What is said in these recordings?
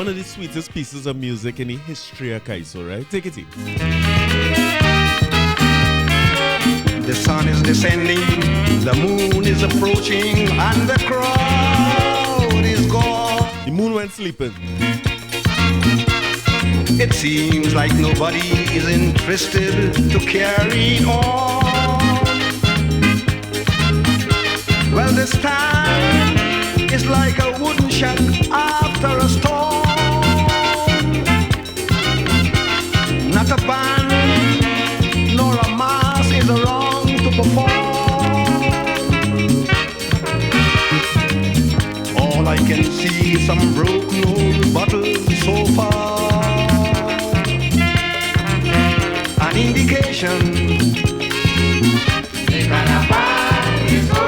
one of the sweetest pieces of music in the history of Kaiso, right? Take it in. The sun is descending, the moon is approaching, and the crowd is gone. The moon went sleeping. It seems like nobody is interested to carry on. Well, this time is like a wooden shack after a storm. Not a band nor a mass is around to perform. All I can see is some broken old bottles so far. An indication the carnival is over.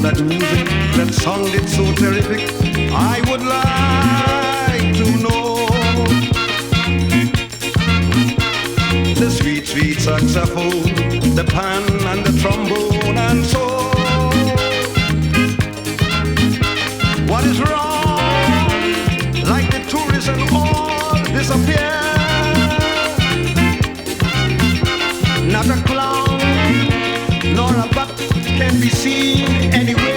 That music that sounded so terrific, I would like to know. The sweet, sweet saxophone, the pan and the trombone and so. What is wrong? Like the tourists and all disappear. Not a clown nor a buck can be seen anywhere.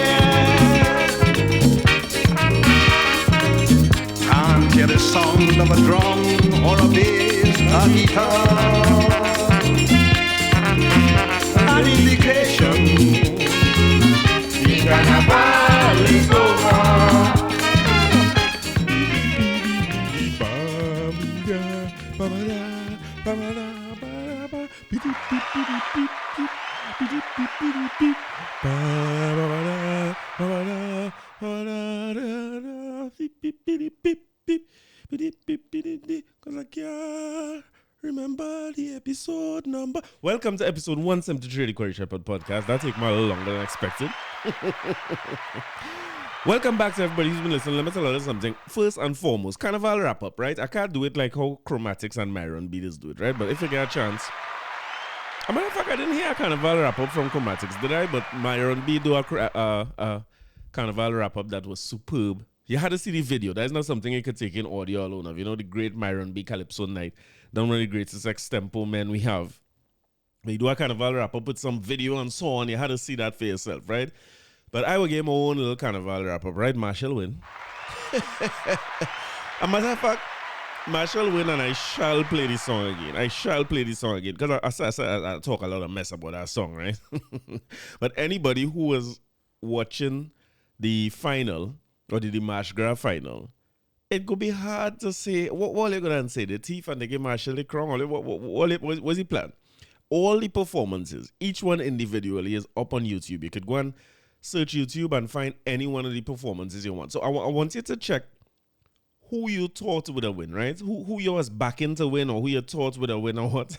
Can't hear the sound of a drum or a bass, a guitar. An indication the carnival is over. Cause I can't remember the episode number. Welcome to episode 173 of the Quarry Shepherd podcast. That took me a little longer than expected. Welcome back to everybody who's been listening. Let me tell you something. First and foremost, carnival wrap up, right? I can't do it like how Chromatics and Myron Beaters do it, right? But if you get a chance, as a matter of fact, I didn't hear a carnival wrap up from Chromatics, did I? But Myron B do a carnival wrap up that was superb. You had to see the video. That is not something you could take in audio alone of. You know, the great Myron B Calypso night. One of the greatest extempo men we have. You do a carnival wrap up with some video and so on. You had to see that for yourself, right? But I will get my own little carnival wrap up, right? Marshall win. As a matter of fact, Marshall win and I shall play this song again. I shall play this song again. Because I talk a lot of mess about that song, right? But anybody who was watching the final, or the Marsh Graph final, it could be hard to say, what are you going to say? The thief and they give Marshall the crown? What was the plan? All the performances, each one individually is up on YouTube. You could go and search YouTube and find any one of the performances you want. So I want you to check who you thought would have win, right? Who you was backing to win or who you thought would have win or what.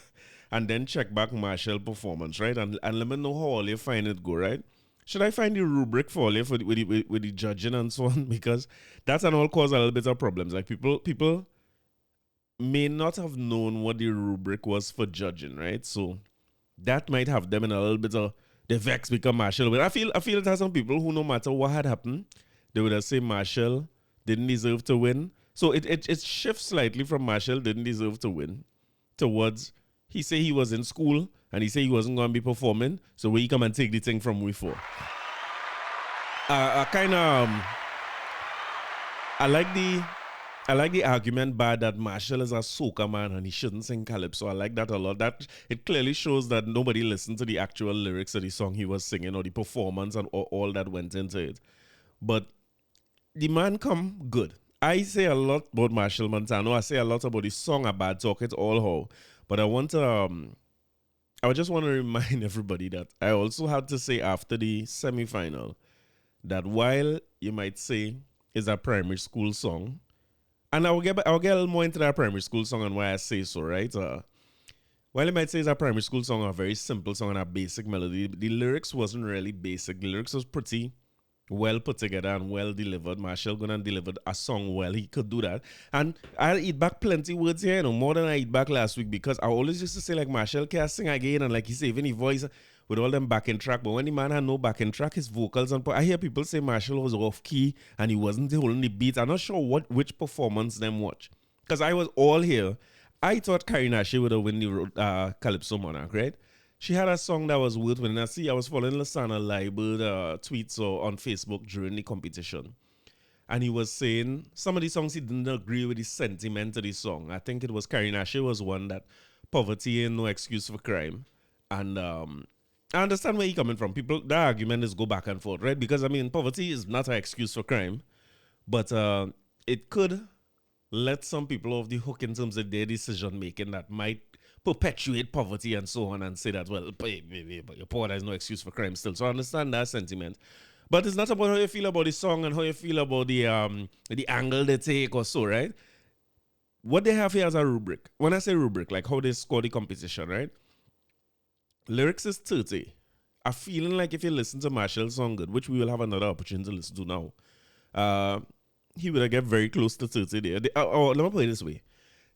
And then check back Marshall performance, right? And let me know how all you find it go, right? Should I find the rubric for you with the judging and so on? Because that's an all cause a little bit of problems. Like people may not have known what the rubric was for judging, right? So that might have them in a little bit of the vex because Marshall. But I feel it has some people who no matter what had happened, they would have said Marshall didn't deserve to win. So it shifts slightly from Marshall didn't deserve to win towards he say he was in school and he say he wasn't going to be performing. So we come and take the thing from we for. I like I like the argument bad that Marshall is a soca man and he shouldn't sing calypso. I like that a lot. That it clearly shows that nobody listened to the actual lyrics of the song he was singing or the performance and all that went into it. But the man come good. I say a lot about Marshall Montano. I say a lot about the song a bad talk it all how. But I just want to remind everybody that I also had to say after the semi-final that while you might say it's a primary school song, and I'll get a little more into that primary school song and why I say so, right? While you might say it's a primary school song, a very simple song and a basic melody, the lyrics wasn't really basic. The lyrics was pretty well put together and well delivered. Marshall Gunnan delivered a song well. He could do that. And I'll eat back plenty words here, more than I eat back last week, because I always used to say, like, Marshall can't sing again, and like he said, even his voice with all them backing track, but when the man had no backing track, his vocals, and I hear people say Marshall was off key and he wasn't holding the beat. I'm not sure which performance them watch, because I was all here. I thought Karinache would have won the Calypso Monarch, right? She had a song that was worth winning. I was following Lasana Liebert tweets on Facebook during the competition. And he was saying some of the songs he didn't agree with the sentiment of the song. I think it was Karinache was one that poverty ain't no excuse for crime. And I understand where he's coming from. People, that argument is go back and forth, right? Because, I mean, poverty is not an excuse for crime. But it could let some people off the hook in terms of their decision-making that might perpetuate poverty and so on and say that, well, but you're poor, there's no excuse for crime still. So I understand that sentiment. But it's not about how you feel about the song and how you feel about the angle they take or so, right? What they have here as a rubric. When I say rubric, like how they score the competition, right? Lyrics is 30. I'm feeling like if you listen to Marshall's song good, which we will have another opportunity to listen to now, he would get very close to 30 there. Let me put it this way.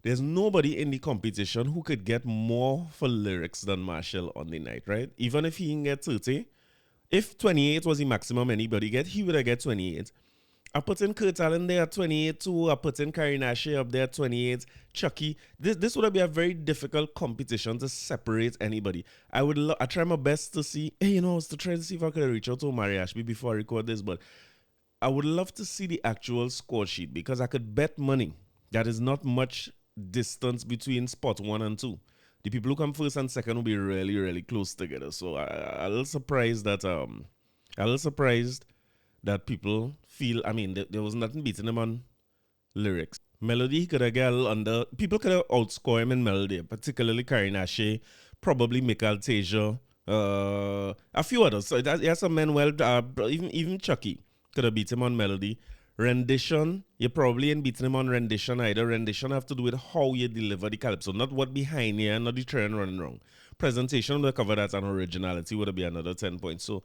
There's nobody in the competition who could get more for lyrics than Marshall on the night, right? Even if he can get 30, if 28 was the maximum anybody get, he would have get 28. I put in Kurt Allen there at 28 too. I put in Karinache up there at 28. Chucky. This would be a very difficult competition to separate anybody. I try my best to see, to try to see if I could reach out to Mari Ashby before I record this, but I would love to see the actual score sheet because I could bet money that is not much distance between spot 1 and 2. The people who come first and second will be really, really close together. So I'm a little surprised that people feel, I mean, there was nothing beating him on lyrics. Melody, he could have got a little under. People could have outscored him in melody, particularly Karinache, probably Michael Teja, a few others. So there's some men, even Chucky could have beat him on melody. Rendition, you probably ain't beating him on rendition either. Rendition have to do with how you deliver the calypso, not what behind you, not the train running wrong. Presentation will cover that, and originality would be another 10 points. So,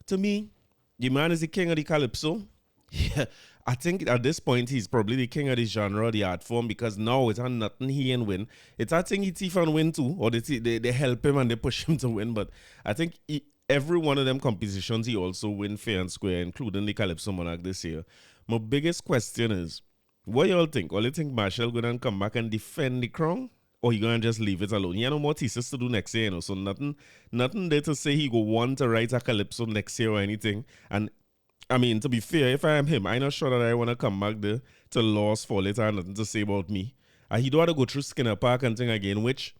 to me, the man is the king of the calypso. Yeah, I think at this point he's probably the king of the genre, the art form, because now it's on nothing he can win. It's a thing he thief and win too, or they help him and they push him to win. But I think every one of them compositions he also win fair and square, including the Calypso Monarch this year. My biggest question is, what y'all think? Or you think Marshall gonna come back and defend the crown? Or he gonna just leave it alone? He have no more thesis to do next year, so nothing there to say he go want to write a calypso next year or anything. And I mean, to be fair, if I am him, I'm not sure that I want to come back there to Lost for later and nothing to say about me. And he don't want to go through Skinner Park and thing again, which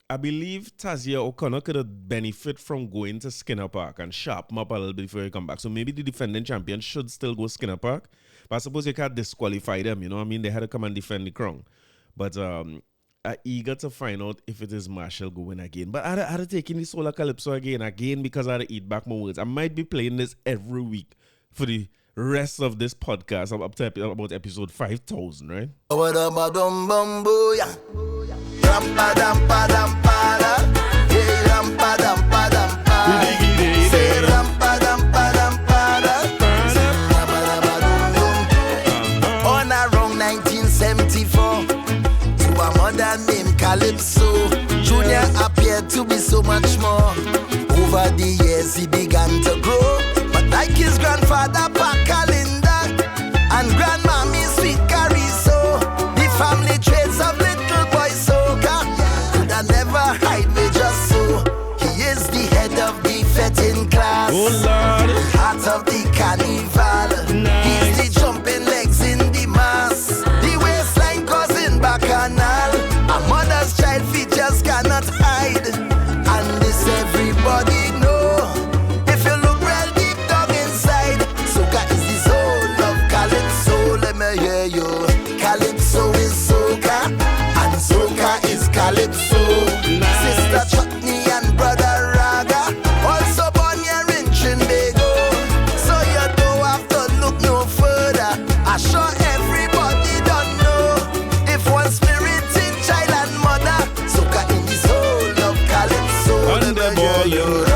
I believe Tazia O'Connor could have benefit from going to Skinner Park and sharpen up a little bit before he come back. So maybe the defending champion should still go Skinner Park. But I suppose you can't disqualify them, They had to come and defend the crown. But I'm eager to find out if it is Marshall going again. But I had to take in the Solar Calypso again because I had to eat back my words. I might be playing this every week for the rest of this podcast. I'm up to about episode 5,000, right? On around 1974, to a mother named Calypso, Junior appeared to be so much more. Over the years he began to grow, but like his grandfather Pacalinda and grandmammy Sweet Cariso, the family traits of little boy soca could I never hide me just so. He is the head of the fetting class, heart of the carnival. Nice. He's the jumping legs in the mass, the way Calypso is soca, and soca is calypso. Nice. Sister Chutney and brother Raga, also born here in Trinbago. So you don't have to look no further. I sure everybody don't know. If one spirit in child and mother, soca in the soul of calypso. On the ball, yo.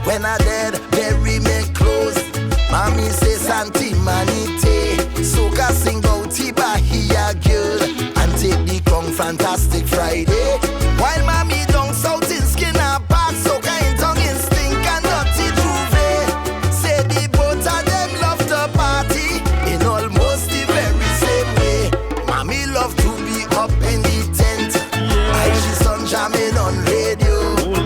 When I dead, bury me close. Mommy say Santi Manite. Soca sing out Bahia girl and take the Kong Fantastic Friday. While mommy down south in Skinner Park, soca in tongue in stink and dirty Juve. Say the both of them love to party in almost the very same way. Mommy love to be up in the tent. I see son jamming on radio.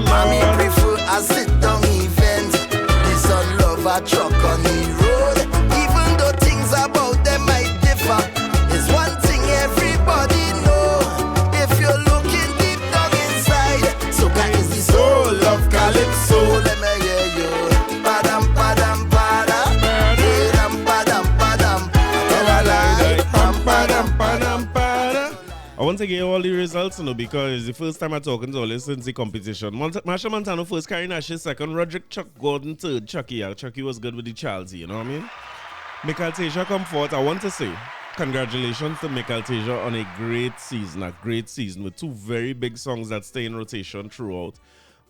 Mommy prefer a sit down event. The son love a truck on the road. Even though things about them might differ, it's one thing everybody know. If you're looking deep down inside, soca is the soul of calypso. Let me hear you. Padam padam pada. Padam padam padam. Tell a lie. Padam padam pada. I want to get all the results, because it's the first time I'm talking to all this since the competition. Marshall Montano first, Carrie Nash second, Roderick Chuck Gordon third, Chucky. Chucky was good with the Chelsea, you know what I mean? Michael Tasia come fourth. I want to say congratulations to Michael Tasia on a great season with two very big songs that stay in rotation throughout.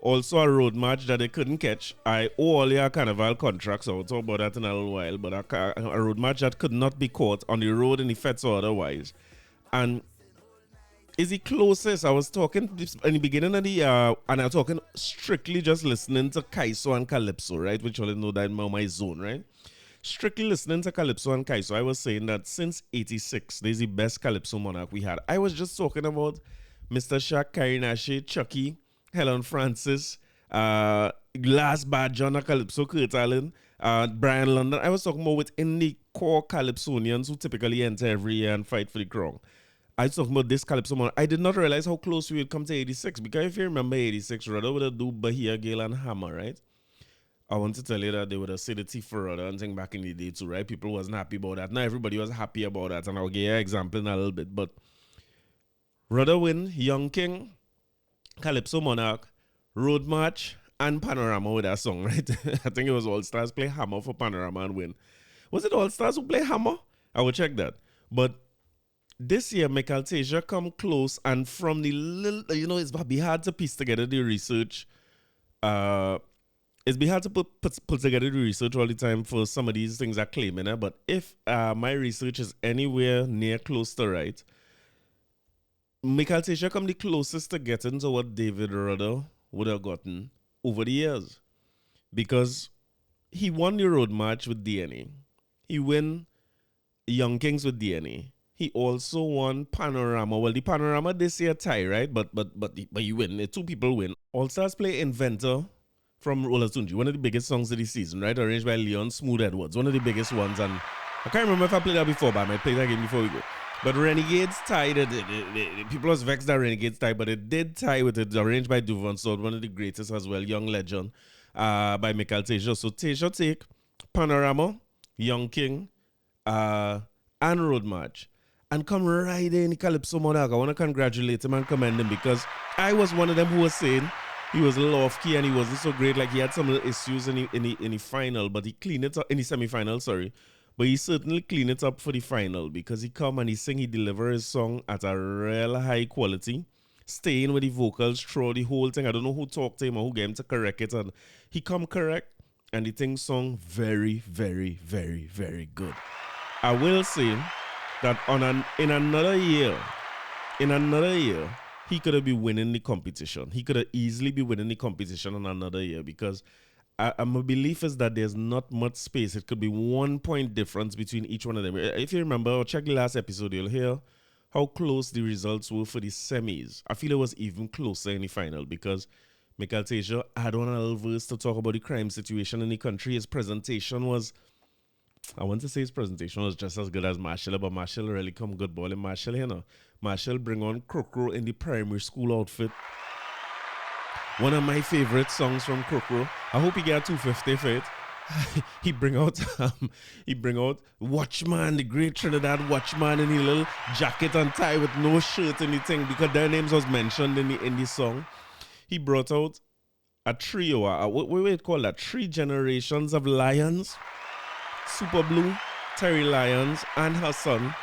Also a road match that they couldn't catch. I owe all your carnival contracts, I'll talk about that in a little while, but a road match that could not be caught on the road in the feds or otherwise. And is the closest. I was talking in the beginning of the year, and I'm talking strictly just listening to Kaiso and Calypso, right? Which all know that my zone, right? Strictly listening to Calypso and Kaiso, I was saying that since 86, there's the best Calypso monarch we had. I was just talking about Mr. Shaq, Carrie Nash, Chucky, Helen Francis, last bad John Calypso, Kurt Allen, Brian London. I was talking more within the core Calypsonians who typically enter every year and fight for the crown. I was talking about this Calypso monarch. I did not realize how close we would come to 86, because if you remember 86, Rudder would have do Bahia, Gale, and Hammer, right? I want to tell you that they would have said the T for Rudder and thing back in the day too, right? People wasn't happy about that. Not everybody was happy about that, and I'll give you an example in a little bit. But Rudder win, Young King, Calypso Monarch, Road March, and Panorama with that song, right? I think it was All Stars play Hammer for Panorama and win. Was it All Stars who play Hammer? I will check that. But this year, Michael Tasia come close, and from the little, it's be hard to piece together the research. It's be hard to put together the research all the time for some of these things I'm claiming. But if my research is anywhere near close to right, Michael Tasia come the closest to getting to what David Rudder would have gotten over the years, because he won the road match with DNA. He won Young Kings with DNA. He also won Panorama. Well, the Panorama this year tie, right? But you win. Two people win. All Stars play Inventor from Olatunji, one of the biggest songs of the season, right? Arranged by Leon Smooth Edwards, one of the biggest ones. And I can't remember if I played that before, but I might play that game before we go. But Renegades tied. People was vexed that Renegades tied, but it did tie with it. Arranged by Duvon Sword, one of the greatest as well, Young Legend, by Michael Tasia. So Tasia take Panorama, Young King, and Road March, and come right in the Calypso Monarch. I want to congratulate him and commend him, because I was one of them who was saying he was a little off-key and he wasn't so great. Like, he had some little issues in the final, but he cleaned it up in the semi-final, sorry. But he certainly cleaned it up for the final, because he come and he deliver his song at a real high quality, staying with the vocals through the whole thing. I don't know who talked to him or who gave him to correct it, and he come correct, and the thing song very, very, very, very good. I will say that in another year, he could have been winning the competition. He could have easily be winning the competition in another year, because my belief is that there's not much space. It could be 1 point difference between each one of them. If you remember, or check the last episode, you'll hear how close the results were for the semis. I feel it was even closer in the final, because Michael Tasia had on a little verse to talk about the crime situation in the country. His presentation was, I want to say his presentation was just as good as Marshall, but Marshall really come good ball in Marshall, Marshall bring on Krokro in the primary school outfit. One of my favorite songs from Krokro. I hope he got 250 for it. he bring out Watchman, the great Trinidad Watchman, in his little jacket and tie with no shirt and anything, because their names was mentioned in the song. He brought out a trio, what we call that? 3 generations of lions. Super Blue, Terry Lyons, and her son,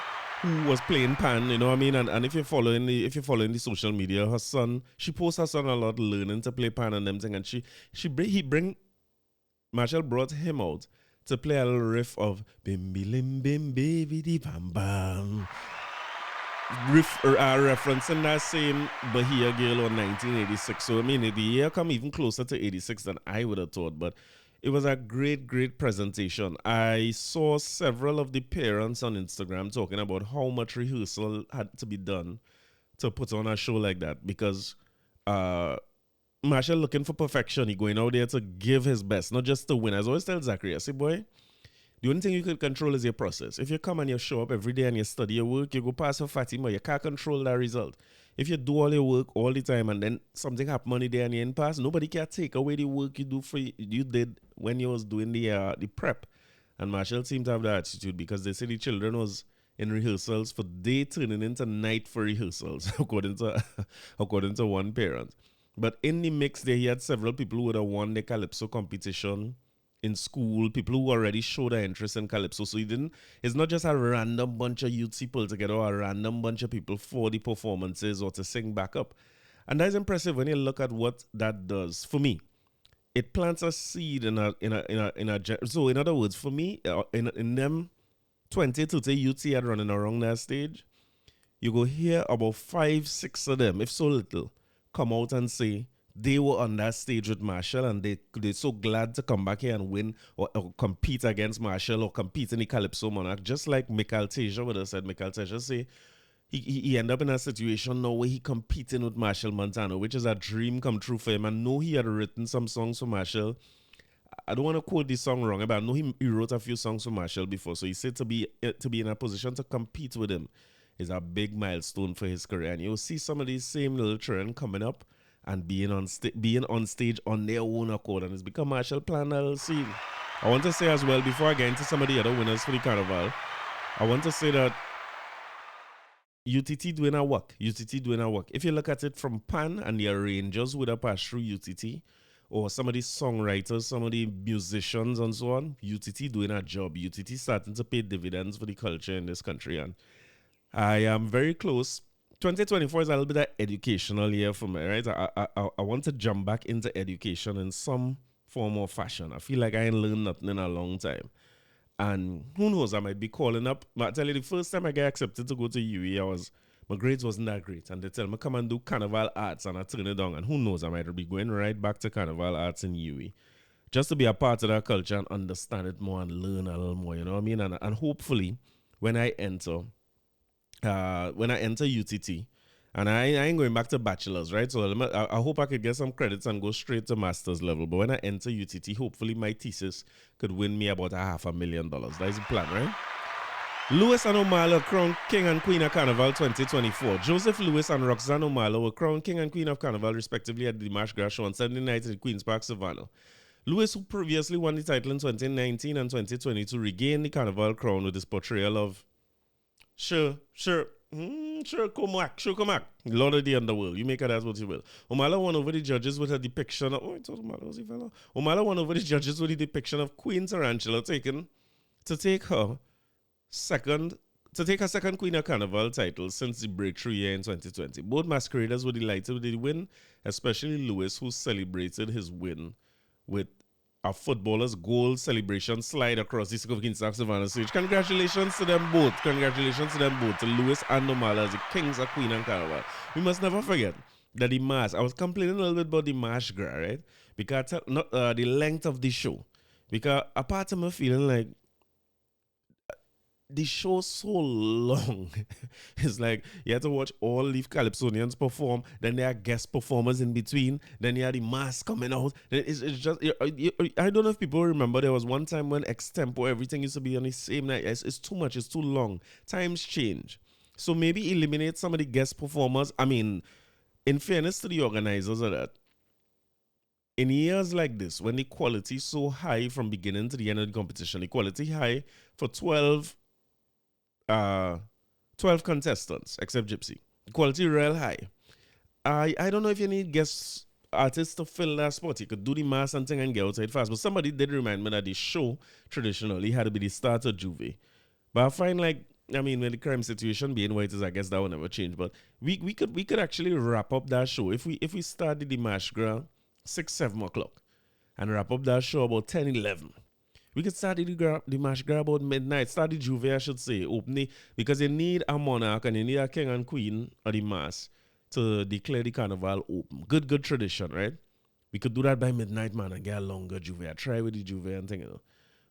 who was playing pan, you know what I mean? And if you're following the social media, her son, she posts her son a lot learning to play pan and them thing, and Marshall brought him out to play a little riff of bim lim bim baby bam bam. Referencing that same Bahia Girl on 1986. So I mean, the year come even closer to 86 than I would have thought, but it was a great presentation. I saw several of the parents on Instagram talking about how much rehearsal had to be done to put on a show like that, because Marshall looking for perfection. He going out there to give his best, not just to win. As I always tell Zachary, I say, boy, the only thing you can control is your process. If you come and you show up every day and you study your work, you go past your Fatima, you can't control that result. If you do all your work all the time and then something happen on the day and you ain't pass, nobody can take away the work you did when you was doing the prep. And Marshall seemed to have that attitude, because they say the children was in rehearsals for day turning into night for rehearsals, according to one parent. But in the mix there, he had several people who would have won the Calypso competition in school, people who already showed their interest in Calypso. So it's not just a random bunch of youth people together or a random bunch of people for the performances or to sing back up. And that's impressive when you look at what that does. For me, it plants a seed so in other words, for me, in them 20 to 30 youths he had running around that stage, you go hear about 5-6 of them, if so little, come out and say they were on that stage with Marshall and they're so glad to come back here and win or compete against Marshall or compete in the Calypso Monarch. Just like Michael Teja would have said. Michael Teja say he ended up in a situation now where he competing with Marshall Montano, which is a dream come true for him. And know he had written some songs for Marshall. I don't want to quote this song wrong, but I know he wrote a few songs for Marshall before. So he said to be in a position to compete with him is a big milestone for his career. And you'll see some of these same little children coming up and being on stage on their own accord, and it's become Marshall Plan LLC. I want to say as well, before I get into some of the other winners for the carnival, I want to say that UTT doing a work. If you look at it from Pan and the arrangers who would have passed through UTT, or some of the songwriters, some of the musicians and so on, UTT doing a job. UTT starting to pay dividends for the culture in this country, and I am very close. 2024 is a little bit of educational year for me, right? I want to jump back into education in some form or fashion. I feel like I ain't learned nothing in a long time. And who knows, I might be calling up. But I tell you, the first time I got accepted to go to UE, my grades wasn't that great. And they tell me, come and do carnival arts, and I turn it down. And who knows, I might be going right back to carnival arts in UE. Just to be a part of that culture and understand it more and learn a little more, you know what I mean? And hopefully, when I enter UTT, and I ain't going back to bachelor's, right? So I hope I could get some credits and go straight to master's level. But when I enter UTT, hopefully my thesis could win me about $500,000. That is the plan, right? Lewis and Omala crowned King and Queen of Carnival 2024. Joseph Lewis and Roxanne Omala were crowned King and Queen of Carnival respectively at the Marsh Grass Show on Sunday night at Queen's Park, Savannah. Lewis, who previously won the title in 2019 and 2022, regained the Carnival crown with his portrayal of Sure, Comac, Lord of the Underworld. You make it as what you will. Omala won over the judges with a depiction of Omala won over the judges with a depiction of Queen Tarantula to take her second Queen of Carnival title since the breakthrough year in 2020. Both masqueraders were delighted with the win, especially Lewis, who celebrated his win with a footballer's goal celebration slide across the Queen's Park Savannah stage. Congratulations to them both. To Lewis and Omala as the kings of Queen and Carnival. We must never forget that the mash, I was complaining a little bit about the mash gra, right? Because not the length of the show. Because a part of me feeling like the show's so long. It's like you have to watch all the Calypsonians perform, then there are guest performers in between, then you have the mass coming out. It's just, I don't know if people remember, there was one time when Extempo, everything used to be on the same night. It's too much, it's too long. Times change. So maybe eliminate some of the guest performers. I mean, in fairness to the organizers of that, in years like this, when the quality is so high from beginning to the end of the competition, the quality high for 12 contestants, except Gypsy. The quality real high. I don't know if you need guest artists to fill that spot. You could do the mass and thing and get outside fast. But somebody did remind me that the show traditionally had to be the start of Juve. But I find like, I mean, with the crime situation being what it is, I guess that will never change. But we could actually wrap up that show if we started the Mash Ground 6-7 o'clock and wrap up that show about 10-11. We could start the Mash Ground about midnight. Start the Juve, I should say, opening, because you need a monarch and you need a king and queen of the mass to declare the carnival open. Good tradition, right? We could do that by midnight, man, and get a longer Juve. I try with the Juve and thing, you know.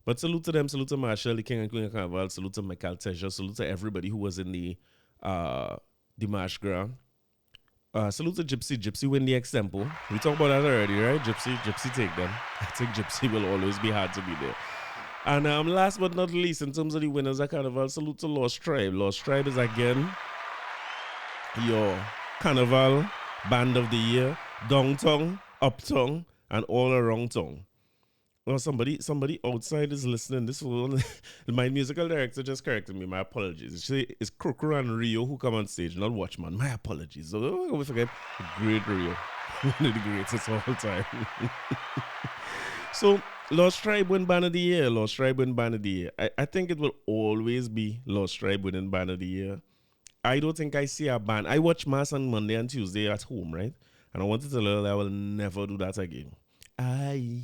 But salute to them, salute to Marshall, the king and queen of carnival, salute to Michael Teja, salute to everybody who was in the Mash Ground. Salute to Gypsy. Gypsy win the example. We talked about that already, right? Gypsy take them. I think Gypsy will always be hard to be there. And last but not least, in terms of the winners of Carnival, salute to Lost Tribe. Lost Tribe is again your Carnival Band of the Year, downtown, uptown, and all around town. Well, somebody outside is listening. This one, my musical director just corrected me. My apologies. It's Krokro and Rio who come on stage, not Watchman. My apologies. So we forget great Rio, one of the greatest of all time. So Lost Tribe win Band of the Year. Lost Tribe win Band of the Year. I think it will always be Lost Tribe winning Band of the Year. I don't think I see a band. I watch Mass on Monday and Tuesday at home, right? And I wanted to tell you I will never do that again. I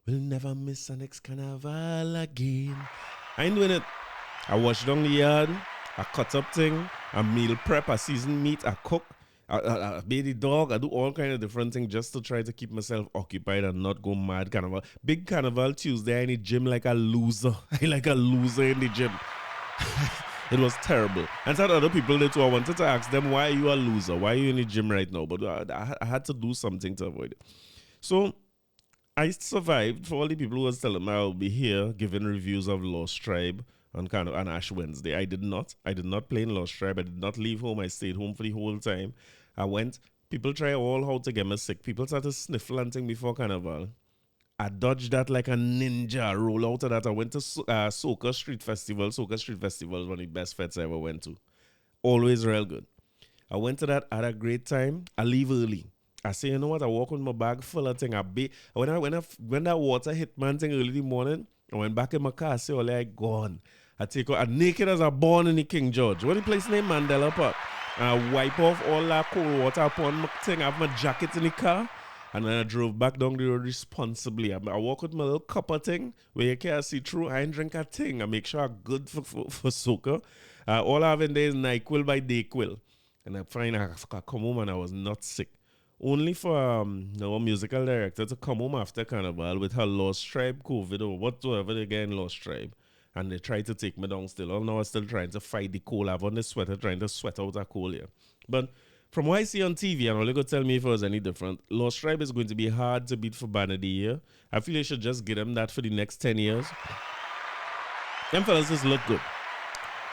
will never miss an next carnival again. I ain't doing it. I wash down the yard, I cut up thing, I meal prep, I season meat, I cook, I bathe the dog, I do all kind of different things just to try to keep myself occupied and not go mad carnival. Big carnival Tuesday, I in the gym like a loser. I like a loser in the gym. It was terrible. And some other people did too. I wanted to ask them, why are you a loser? Why are you in the gym right now? But I had to do something to avoid it. So I survived. For all the people who was telling me I'll be here giving reviews of Lost Tribe on Ash Wednesday. I did not. I did not play in Lost Tribe. I did not leave home. I stayed home for the whole time. I went. People try all how to get me sick. People started sniffling and thing before Carnival. I dodged that like a ninja. Roll out of that. I went to Soca Street Festival. Soca Street Festival is one of the best fets I ever went to. Always real good. I went to that, had a great time. I leave early. I say, you know what? I walk with my bag full of thing. When that water hit man thing early in the morning, I went back in my car. I say, oh, I gone. I take out, I'm naked as a born in the King George. What the place named Mandela Park. And I wipe off all that cold water upon my thing. I have my jacket in the car. And then I drove back down the road responsibly. I walk with my little copper thing where you can't see through. I ain't drink a thing. I make sure I'm good for soca. All I have in there is NyQuil by Dayquil. And I find I come home and I was not sick. Only for our musical director to come home after Carnival with her Lost Tribe COVID or whatsoever they get in Lost Tribe. And they try to take me down still. All now I'm still trying to fight the cold. I've on the sweater trying to sweat out a cold here. But from what I see on TV, and only go tell me if it was any different, Lost Tribe is going to be hard to beat for Band of the Year. I feel they should just give them that for the next 10 years. Them fellas just look good.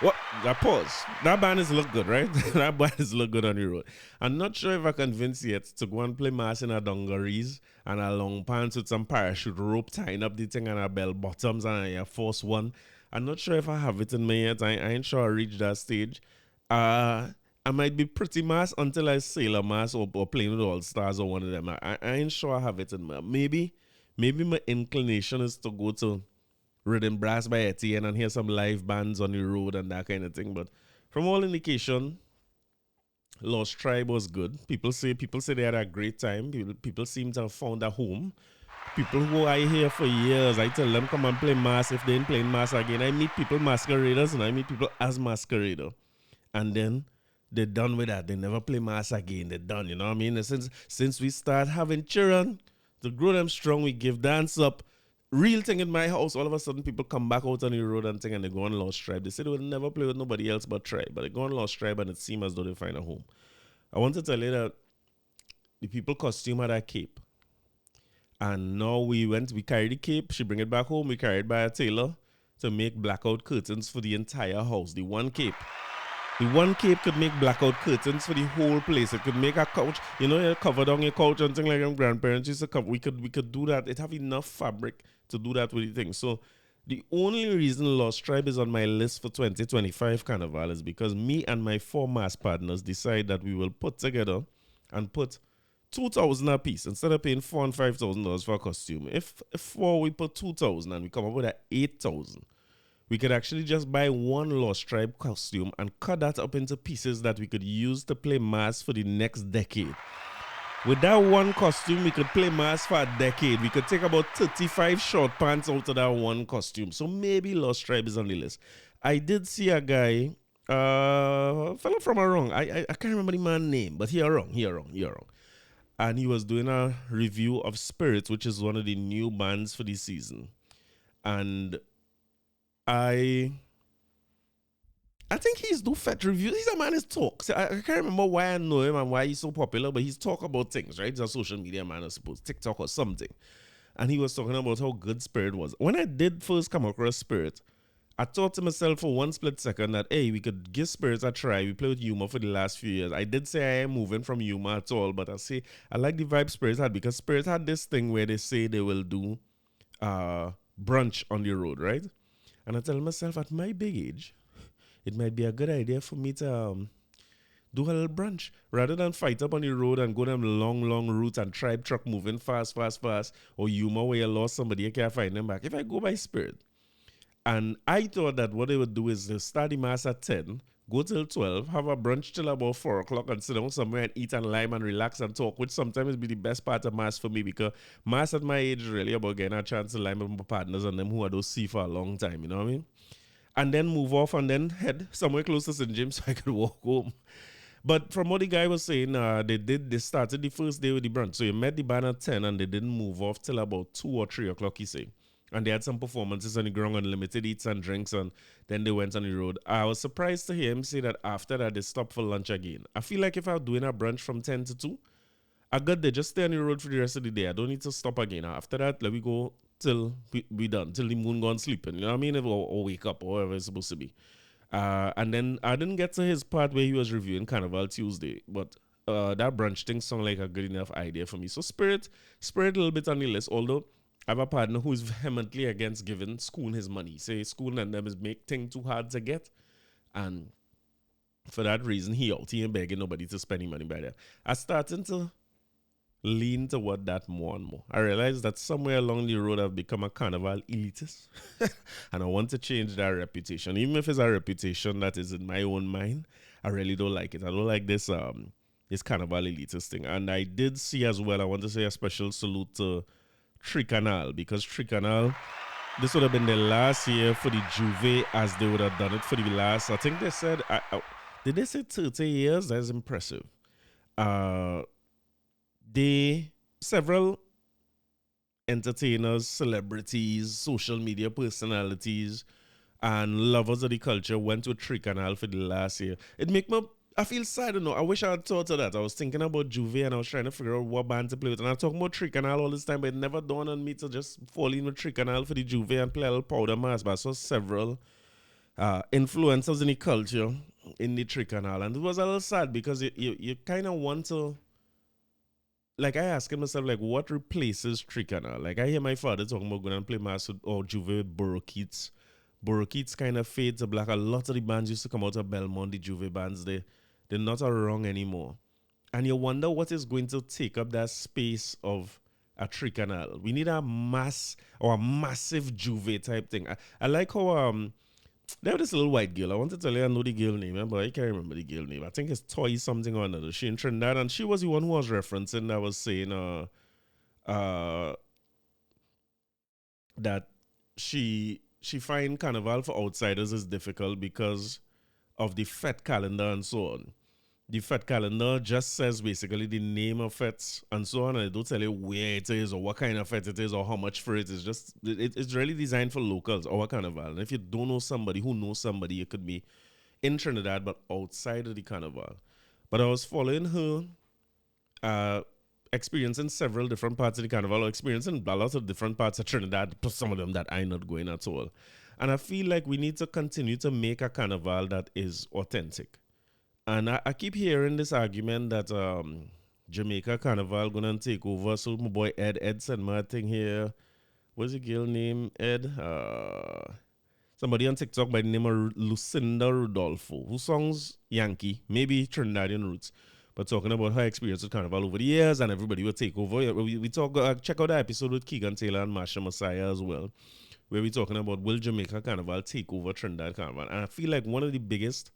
What? That pause. That band is look good, right? That band is look good on the road. I'm not sure if I convince yet to go and play mass in a dungarees and a long pants with some parachute rope tying up the thing and a bell bottoms and a Air Force One. I'm not sure if I have it in me yet. I ain't sure I reached that stage. I might be pretty mass until I Sailor Mass or playing with All Stars or one of them. I ain't sure I have it in me. Maybe my inclination is to go to Rhythm Brass by Etienne and hear some live bands on the road and that kind of thing. But from all indication, Lost Tribe was good. People say they had a great time. People seem to have found a home. People who I hear for years, I tell them come and play mass. If they ain't playing mass again, I meet people masqueraders and I meet people as masquerader. And then they're done with that. They never play mass again. They're done, you know what I mean? And since we start having children, to grow them strong, we give dance up. Real thing in my house, all of a sudden people come back out on the road and thing and they go on Lost Tribe. They say they will never play with nobody else but Tribe. But they go on Lost Tribe and it seems as though they find a home. I want to tell you that the people costume had a cape. And now we carried the cape, she bring it back home, we carried by a tailor to make blackout curtains for the entire house, the one cape. The one cape could make blackout curtains for the whole place. It could make a couch, you cover down your couch and things like your grandparents used to cover. We could do that. It have enough fabric to do that with the thing. So the only reason Lost Tribe is on my list for 2025 Carnival is because me and my 4 mass partners decide that we will put together and put 2,000 a piece instead of paying $4,000 and $5,000 for a costume. If we put 2,000 and we come up with 8,000. We could actually just buy one Lost Tribe costume and cut that up into pieces that we could use to play mass for the next decade. With that one costume, we could play mass for a decade. We could take about 35 short pants out of that one costume. So maybe Lost Tribe is on the list. I did see a guy, fellow from around. I can't remember the man's name, but he wrong. And he was doing a review of Spirits, which is one of the new bands for this season. And I think he's do fat reviews. He's a man who talks. I can't remember why I know him and why he's so popular, but he's talk about things, right? He's a social media man, I suppose, TikTok or something. And he was talking about how good Spirit was. When I did first come across Spirit, I thought to myself for one split second that, hey, we could give Spirits a try. We played with Yuma for the last few years. I did say I am moving from Yuma at all, but I like the vibe Spirits had because Spirits had this thing where they say they will do brunch on the road, right? And I tell myself, at my big age, it might be a good idea for me to do a little brunch. Rather than fight up on the road and go down long routes and tribe truck moving fast, or Yuma where you lost somebody, you can't find them back. If I go by Spirit. And I thought that what they would do is they start the mass at 10, go till 12, have a brunch till about 4 o'clock and sit down somewhere and eat and lime and relax and talk, which sometimes be the best part of mass for me because mass at my age is really about getting a chance to lime with my partners and them who I don't see for a long time, you know what I mean? And then move off and then head somewhere close to St. James so I could walk home. But from what the guy was saying, they started the first day with the brunch. So you met the band at 10 and they didn't move off till about 2 or 3 o'clock, he said. And they had some performances on the ground, unlimited eats and drinks, and then they went on the road. I was surprised to hear him say that after that, they stopped for lunch again. I feel like if I was doing a brunch from 10 to 2, I got there, just stay on the road for the rest of the day. I don't need to stop again. After that, let me go till we done, till the moon gone sleeping. You know what I mean? Or wake up, or whatever it's supposed to be. And then I didn't get to his part where he was reviewing Carnival Tuesday, but that brunch thing sounded like a good enough idea for me. So Spirit a little bit on the list, although I have a partner who is vehemently against giving school his money. Say school and them is make things too hard to get. And for that reason, he ain't begging nobody to spend any money by that. I starting to lean toward that more and more. I realize that somewhere along the road I've become a carnival elitist. And I want to change that reputation. Even if it's a reputation that is in my own mind, I really don't like it. I don't like this carnival elitist thing. And I did see as well, I want to say a special salute to Tricanal, because Tricanal, this would have been the last year for the Juve as they would have done it for the last, I think they said, did they say 30 years? That's impressive. Several entertainers, celebrities, social media personalities, and lovers of the culture went to Tricanal for the last year. I feel sad, I wish I had thought of that. I was thinking about Juve and I was trying to figure out what band to play with. And I'm talking about Tricanal all this time, but it never dawned on me to just fall in with Tricanal for the Juve and play a little powder mass. But I saw several influencers in the culture in the Tricanal. And it was a little sad because you kind of want to, like, I asked myself, like, what replaces Tricanal? Like, I hear my father talking about going and play mass or Juve with Burrokeats. Burrokeats kind of fade to black. A lot of the bands used to come out of Belmont, the Juve bands, they're not around anymore. And you wonder what is going to take up that space of a Tricanal. We need a mass or a massive Juve type thing. I like how they have this little white girl. I want to tell you I know the girl name, but I can't remember the girl name. I think it's Toy something or another. She in Trinidad, and she was the one who was referencing that was saying that she find Carnival for outsiders is difficult because of the FET calendar and so on. The FET calendar just says basically the name of FETs and so on, and it don't tell you where it is or what kind of FET it is or how much for it is. It's really designed for locals or Carnival. And if you don't know somebody who knows somebody, it could be in Trinidad but outside of the Carnival. But I was following her, experiencing several different parts of the Carnival, or experiencing a lot of different parts of Trinidad, plus some of them that I'm not going at all. And I feel like we need to continue to make a Carnival that is authentic. And I keep hearing this argument that Jamaica Carnival gonna take over. So my boy Ed sent me a thing here. What's the girl name? Ed? Somebody on TikTok by the name of Lucinda Rodolfo, who songs Yankee, maybe Trinidadian roots, but talking about her experience with Carnival over the years, and everybody will take over. We talk. Check out the episode with Keegan Taylor and Marsha Messiah as well, where we're talking about will Jamaica Carnival take over Trinidad Carnival. And I feel like one of the biggest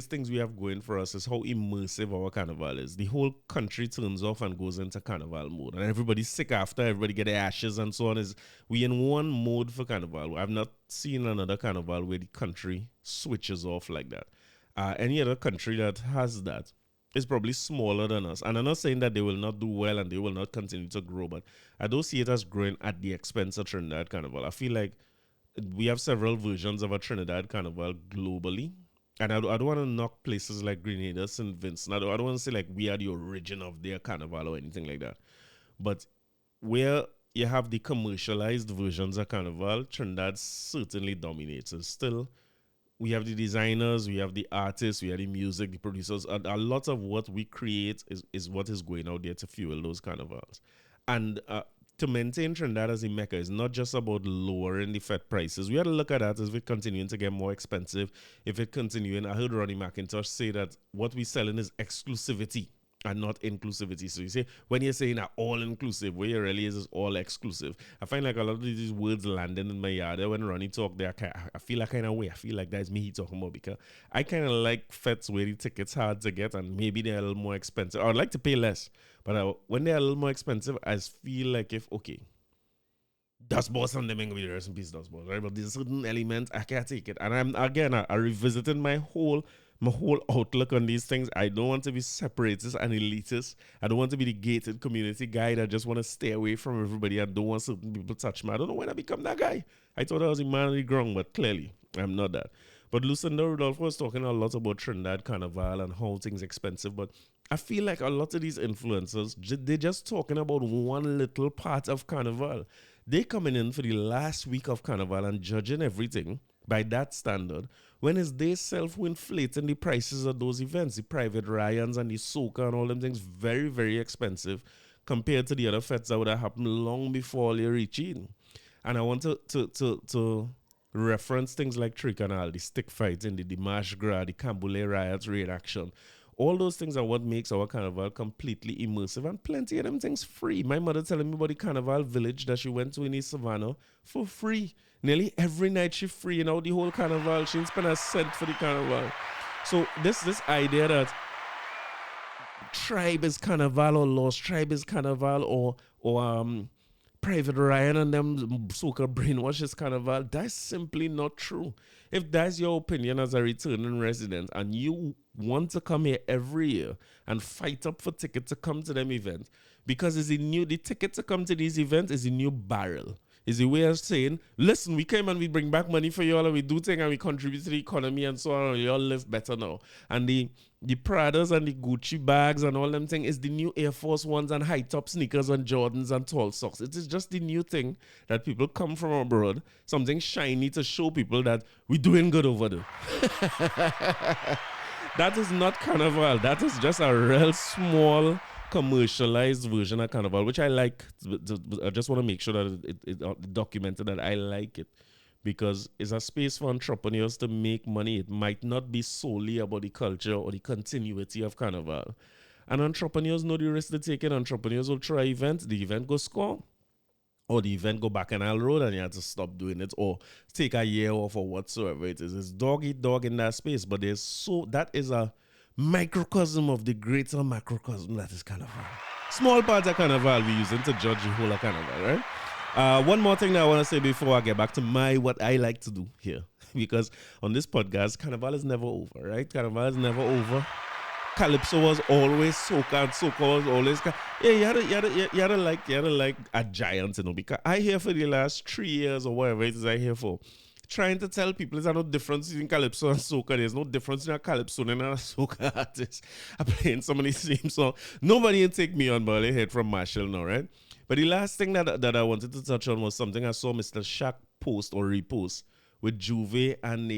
things we have going for us is how immersive our carnival is. The whole country turns off and goes into carnival mode, and everybody's sick after. Everybody get their ashes and so on. Is we in one mode for carnival. I've not seen another carnival where the country switches off like that. Any other country that has that is probably smaller than us. And I'm not saying that they will not do well and they will not continue to grow, but I don't see it as growing at the expense of Trinidad Carnival. I feel like we have several versions of a Trinidad Carnival globally. And I don't want to knock places like Grenada, St. Vincent. I don't want to say like we are the origin of their carnival or anything like that. But where you have the commercialized versions of carnival, Trinidad certainly dominates. And still, we have the designers, we have the artists, we have the music, the producers. A lot of what we create is what is going out there to fuel those carnivals. And to maintain Trinidad as a mecca is not just about lowering the Fed prices. We have to look at that as it continuing to get more expensive. If it continuing, I heard Ronnie McIntosh say that what we're selling is exclusivity and not inclusivity. So you say, when you're saying that all inclusive, what it really is all exclusive. I find like a lot of these words landing in my yard. When Ronnie talk there, I feel like kind of way. I feel like that's me he talking about, because I kind of like fets where the tickets hard to get and maybe they're a little more expensive. Or I'd like to pay less. But when they're a little more expensive, I feel like if, okay, Das Boss and them ain't gonna be the rest in peace, Das Boss, right? But there's certain elements I can't take it. And I revisited my whole outlook on these things. I don't want to be separatist and elitist. I don't want to be the gated community guy that just want to stay away from everybody and don't want certain people to touch me. I don't know when I become that guy. I thought I was a man of the ground, but clearly I'm not that. But Lucinda Rodolfo was talking a lot about Trinidad Carnival and how things expensive. But I feel like a lot of these influencers, they're just talking about one little part of Carnival. They coming in for the last week of Carnival and judging everything by that standard, when is they self-inflating the prices of those events, the private Ryans and the soca and all them things, very, very expensive compared to the other fets that would have happened long before they reach in. And I want to reference things like Tricanal, the stick fights in the Dimash Gra, the Cambule riots, raid action. All those things are what makes our carnival completely immersive, and plenty of them things free. My mother telling me about the carnival village that she went to in East Savannah for free. Nearly every night she free, the whole carnival. She didn't spend a cent for the carnival. So this idea that tribe is carnival or lost tribe is carnival or Private Ryan and them soca brainwash is carnival, that's simply not true. If that's your opinion as a returning resident and you want to come here every year and fight up for tickets to come to them events, because the ticket to come to these events is a new barrel. Is a way of saying, listen, we came and we bring back money for you all and we do things and we contribute to the economy and so on, and you all live better now. And the Pradas and the Gucci bags and all them things is the new Air Force Ones and high top sneakers and Jordans and tall socks. It is just the new thing that people come from abroad, something shiny to show people that we're doing good over there. That is not carnival. That is just a real small commercialized version of carnival, which I like. I just want to make sure that it documented that I like it, because it's a space for entrepreneurs to make money. It might not be solely about the culture or the continuity of carnival. And entrepreneurs know the risk they take. Entrepreneurs will try events, the event go score, or the event go back on Al Road and you have to stop doing it, or take a year off or whatsoever it is. It's dog eat dog in that space, but that is a microcosm of the greater macrocosm that is carnival. Small parts of carnival we using to judge the whole of carnival, right? One more thing that I want to say before I get back to what I like to do here, because on this podcast, carnival is never over, right? Carnival is never over. Calypso was always soca, and soca was always you had to like a giant, because I here for the last 3 years or whatever it is I here for, trying to tell people there's no difference in calypso and soca. There's no difference in a calypso and a soca artist. I'm playing some of the same songs. Nobody can take me on, but I heard from Marshall now, right? But the last thing that I wanted to touch on was something I saw Mr. Shaq post or repost with Juve and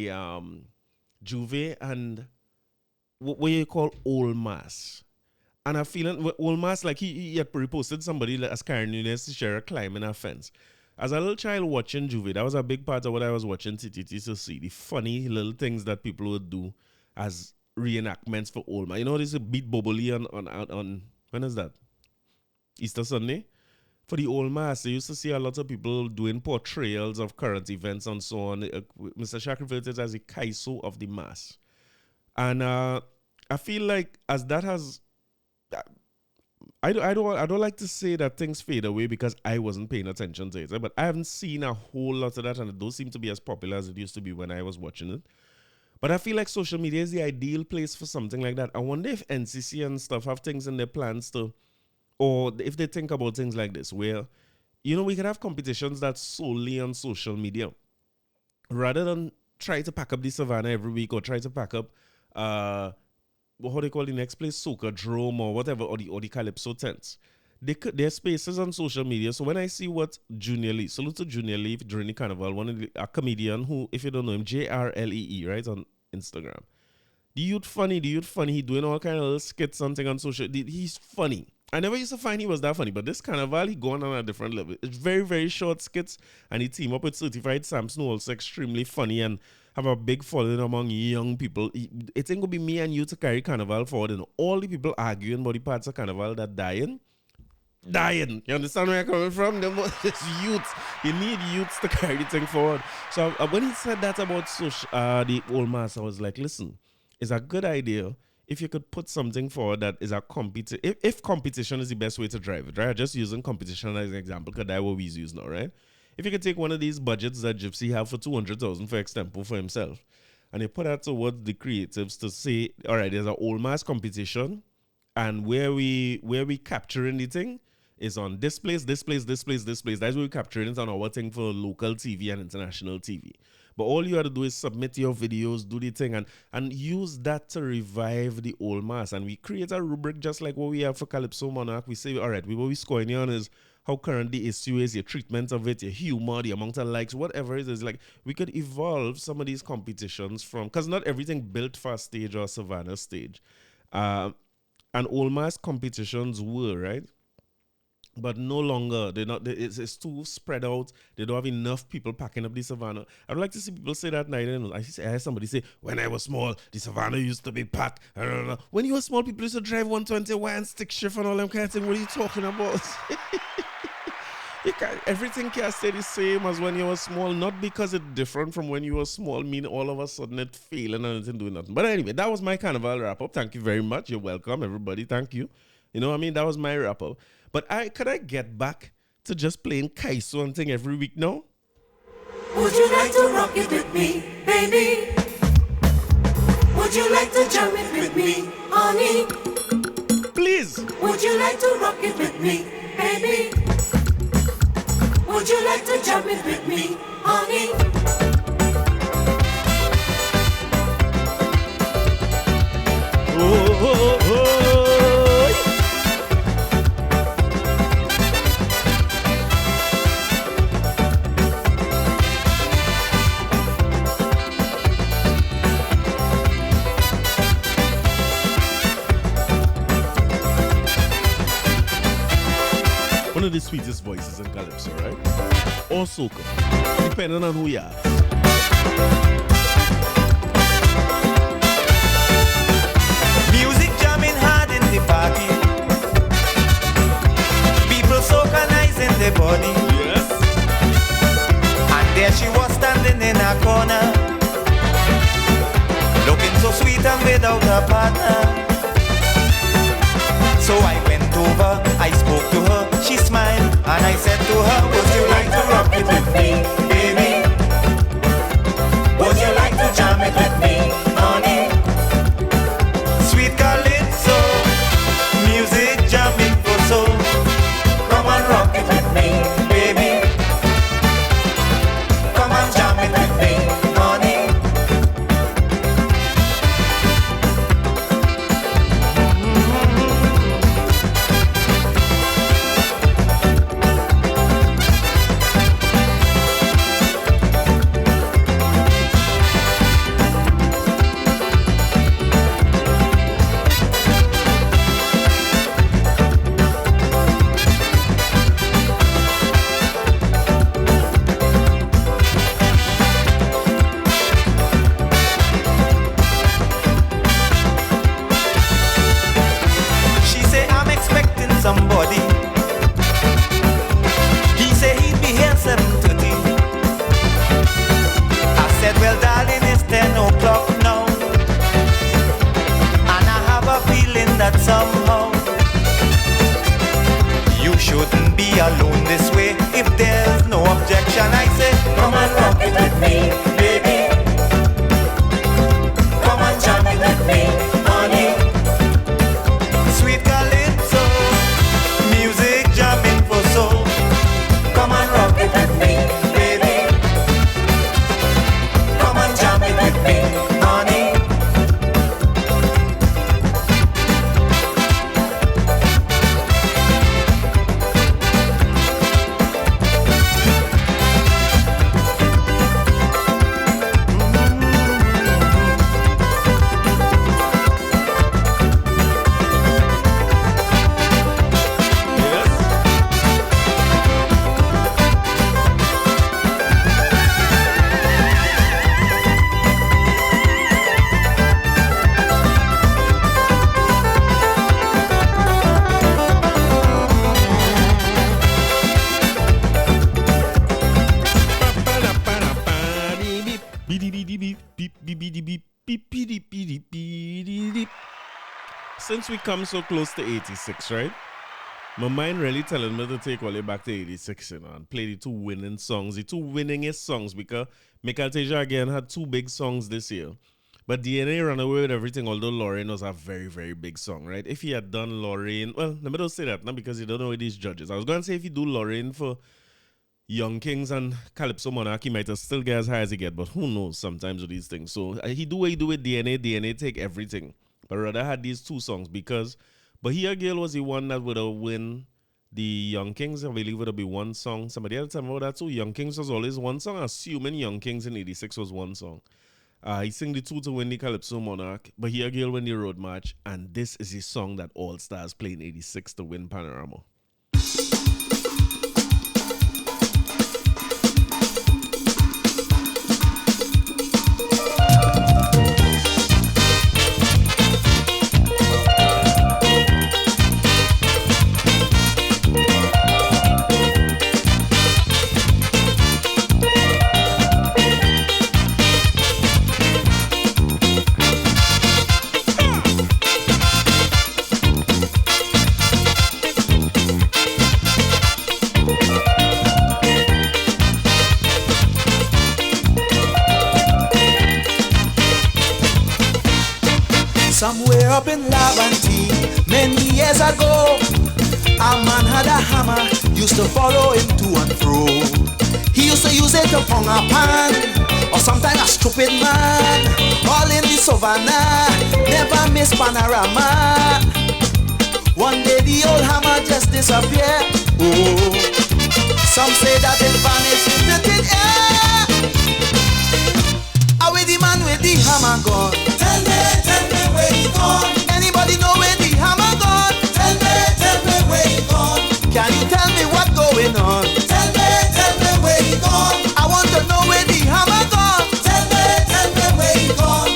what you call old mass. And I feel old mass, like he had reposted somebody as carnival to share a climbing a fence. As a little child watching Juve, that was a big part of what I was watching TTT to see. The funny little things that people would do as reenactments for old man. You know, there's a beat bubbly on when is that? Easter Sunday? For the old mass, I used to see a lot of people doing portrayals of current events and so on. Mr. Shaq referred to it as the Kaiso of the mass. And I feel like as that has... I don't like to say that things fade away because I wasn't paying attention to it, but I haven't seen a whole lot of that, and it don't seem to be as popular as it used to be when I was watching it. But I feel like social media is the ideal place for something like that. I wonder if NCC and stuff have things in their plans to... Or if they think about things like this, where, you know, we could have competitions that's solely on social media. Rather than try to pack up the savannah every week or try to pack up, how they call the next place, Soca Drome or whatever, or the Calypso tents. Their spaces on social media. So when I see what Junior Lee, salute to Junior Lee during the carnival, a comedian who, if you don't know him, JRLEE, right, on Instagram. The youth funny, he doing all kind of little skits, something on social, he's funny. I never used to find he was that funny, but this carnival, he going on a different level. It's very, very short skits, and he team up with Certified Samson, who also extremely funny and have a big following among young people. It ain't gonna be me and you to carry carnival forward, and all the people arguing about the parts of carnival that dying. You understand where I'm coming from? It's youths. You need youths to carry the thing forward. So when he said that about the old mass, I was like, listen, it's a good idea if you could put something forward that is a competition, if competition is the best way to drive it, right? Just using competition as an example, because that's what we use now, right? If you could take one of these budgets that Gypsy have for 200,000 for extempo for himself, and you put that towards the creatives to say, all right, there's an old mass competition, and where we capturing the thing is on this place. That's where we capturing it on our thing for local TV and international TV. But all you have to do is submit your videos, do the thing, and use that to revive the old mass. And we create a rubric just like what we have for Calypso Monarch. We say, all right, what we scoring on is how current the issue is, your treatment of it, your humor, the amount of likes, whatever it is. Like, we could evolve some of these competitions from, because not everything built for a stage or a Savannah stage. And old mass competitions were, right? But no longer, it's too spread out. They don't have enough people packing up the savannah. I'd like to see people say that night. I heard somebody say, when I was small, the savannah used to be packed. When you were small, people used to drive 120 and stick shift and all them kind of thing. What are you talking about? Everything can't stay the same as when you were small, not because it's different from when you were small, mean all of a sudden it failing and it doing nothing. But anyway, that was my carnival wrap-up. Thank you very much. You're welcome, everybody. Thank you. You know what I mean? That was my wrap-up. But could I get back to just playing Kaiso and thing every week now? Would you like to rock it with me, baby? Would you like to jam it with me, honey? Please. Would you like to rock it with me, baby? Would you like to jam it with me, honey? Oh, oh, oh. One of the sweetest voices in Calypso, right? Or Soca, depending on who you are. Music jamming hard in the party. People socanizing their body. Yes. And there she was standing in a corner, looking so sweet and without a partner. So I went over, I spoke to her, she smiled, and I said to her, would you like to rock it with me, baby? Would you like to jam it with me, honey? Sweet calypso, music jamming for soul. Come and rock it with me, baby. Come and jam it with me, honey. alone this way. If there's no objection, I say, come and rock it with me, baby. Come and jam it with me, honey. Sweet calypso, music jamming for soul. Come and rock it with me, baby. Come and jam it with me, honey. Since we come so close to 86, right? My mind really telling me to take all the way back to 86, you know, and play the two winning songs, the two winningest songs, because Mikalteja again had two big songs this year. But DNA ran away with everything, although Lorraine was a very, very big song, right? If he had done Lorraine, well, let me don't say that now because you don't know these judges. I was going to say if you do Lorraine for Young Kings and Calypso Monarchy, might have still get as high as he get, but who knows sometimes with these things. So he do what he do with DNA take everything. But rather had these two songs because Bahia Girl was the one that would have win the Young Kings. I believe would have been one song. Somebody else tell me about that too. Young Kings was always one song. Assuming Young Kings in 86 was one song. He sing the two to win the Calypso Monarch. Bahia Girl win the road match. And this is the song that All Stars play in 86 to win Panorama. Somewhere up in Laventine, many years ago, a man had a hammer, used to follow him to and fro. He used to use it to pong a pan, or sometimes a stupid man, all in the savannah, never miss panorama. One day the old hammer just disappeared. Oh, some say that it vanished into thin air. Away the man with the hammer gone. Tell me where he gone. Anybody know where the hammer gone? Tell me where he gone. Can you tell me what's going on? Tell me where he gone. I want to know where the hammer gone. Tell me where he gone.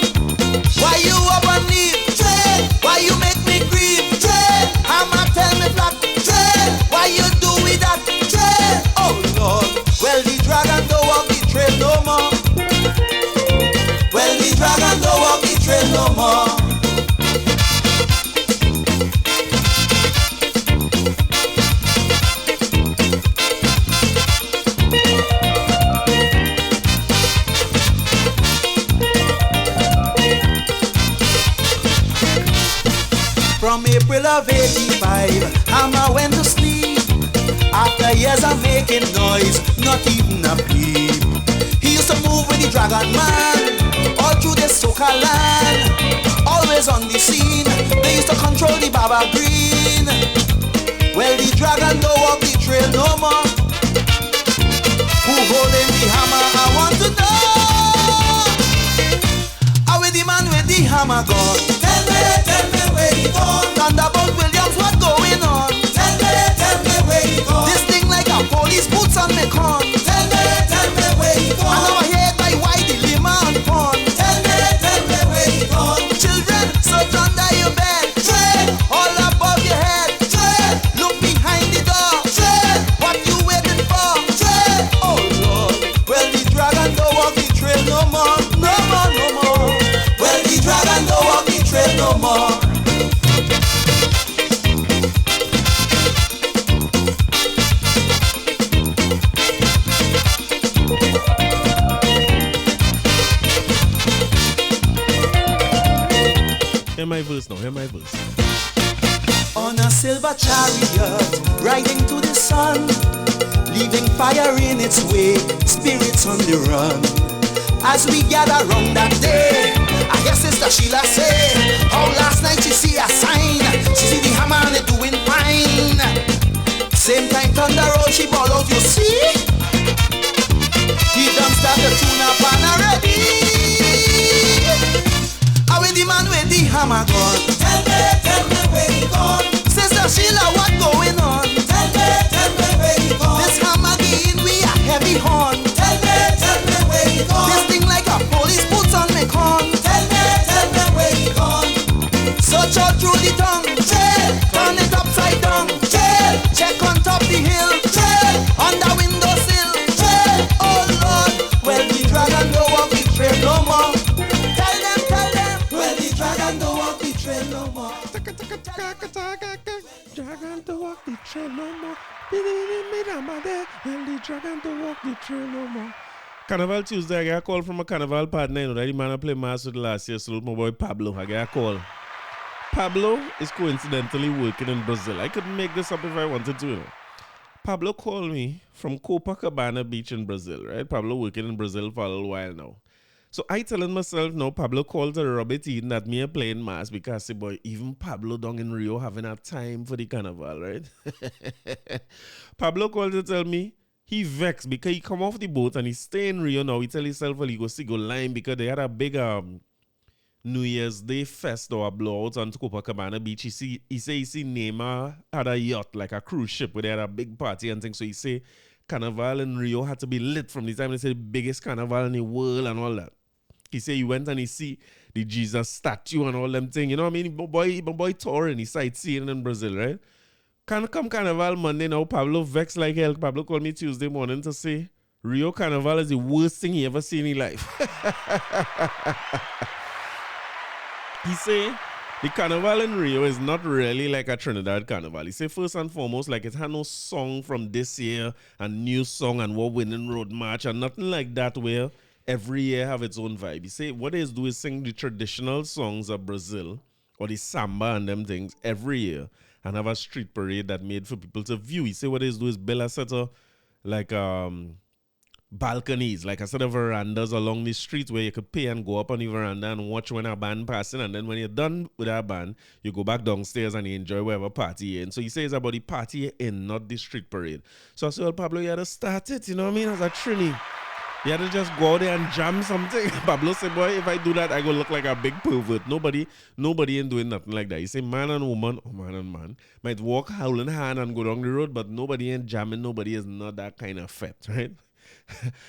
Why you up and leave? Trade. Why you make me grieve? Trade. Hammer tell me flat. Trade. Why you do with that? Trade. Oh Lord. Well the dragon don't walk the trail no more. Well the dragon don't walk the trail no more. From April of 85, Hammer went to sleep. After years of making noise, not even a peep. He used to move with the dragon man, all through the soca land. Always on the scene, they used to control the Baba Green. Well, the dragon don't walk the trail no more. Who holding the hammer, I want to know. How is the man with the hammer gone? Tell me where he gone. Thunderbolt Williams, what's going on? Tell me where he gone. This thing like a police boots on me con. Tell me where he gone. I never heard by why the lima and pond. Tell me where he gone. Children, search under your bed. Tread, all above your head. Tread, look behind the door. Tread, verse now. Hear my verse. On a silver chariot, riding to the sun, leaving fire in its wake, spirits on the run. As we gather round that day, I hear Sister Sheila say, oh, last night she see a sign, she see the hammer and it doing fine. Same time thunder roll, she ball out, you see? He done start to tune up and already. How with the man with the hammer gone? Tell me where he gone. Sister Sheila, what going on? Tell me where he gone. This hammer again, we a heavy horn. Tell me where he gone. This thing like a police boots on me con. Tell me where he gone. Search out through the tongue, jail. Turn it upside down, jail. Check on top the hill, jail. On the windowsill, jail. Oh Lord, well the dragon don't walk the trail no more. Tell them, well the dragon don't walk the trail no more. Dragon to walk the trail no more. The dragon to walk the trail no more. Carnival Tuesday, I got a call from a carnival partner. You know, that the man I played mass with last year, so my boy Pablo. I got a call. Pablo is coincidentally working in Brazil. I couldn't make this up if I wanted to, you know. Pablo called me from Copacabana Beach in Brazil, right? Pablo working in Brazil for a little while now. So I telling myself, no, Pablo called to rub it in that me a playing mass because, say, boy, even Pablo down in Rio having a time for the carnival, right? Pablo called to tell me he vexed because he come off the boat and he stay in Rio now. He tell himself, well, he go Lime because they had a big New Year's Day fest or a blowout on Copacabana Beach. He say Neymar had a yacht, like a cruise ship where they had a big party and things. So he say carnival in Rio had to be lit from the time they say the biggest carnival in the world and all that. He say he went and he see the Jesus statue and all them things. You know what I mean? My boy touring, he sightseeing in Brazil, right? Can't come Carnival Monday now. Pablo vexed like hell. Pablo called me Tuesday morning to say Rio Carnival is the worst thing he ever seen in life. He say the carnival in Rio is not really like a Trinidad carnival. He say first and foremost, like it had no song from this year and new song and what winning road march and nothing like that where every year have its own vibe. He say what they do is sing the traditional songs of Brazil or the samba and them things every year and have a street parade that made for people to view. He say what they do is build a set of like balconies, like a set of verandas along the street where you could pay and go up on the veranda and watch when a band passing, and then when you're done with that band, you go back downstairs and you enjoy whatever party you're in. So he says about the party you're in, not the street parade. So I said, well, Pablo, you had to start it, you know what I mean, as a Trini. You had to just go out there and jam something. Pablo said, boy, if I do that, I go look like a big pervert. Nobody ain't doing nothing like that. He said, man and woman, or man and man, might walk howling hand and go down the road, but nobody ain't jamming. Nobody is not that kind of fat, right?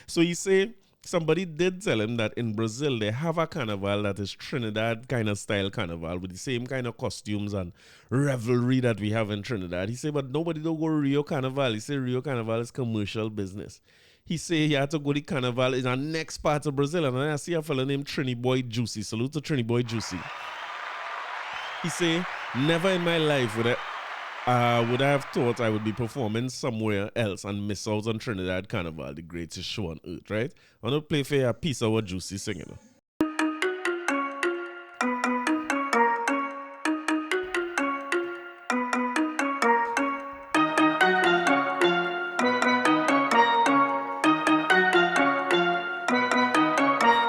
So he say somebody did tell him that in Brazil they have a carnival that is Trinidad kind of style carnival with the same kind of costumes and revelry that we have in Trinidad. He say, but nobody don't go to Rio Carnival. He say Rio Carnival is commercial business. He say he had to go to carnival in the next part of Brazil, and then I see a fellow named Trini Boy Juicy. Salute to Trini Boy Juicy. He say, never in my life would I have thought I would be performing somewhere else and miss out on Trinidad Carnival, the greatest show on earth, right? I'm going to play for you a piece of what Juicy singing.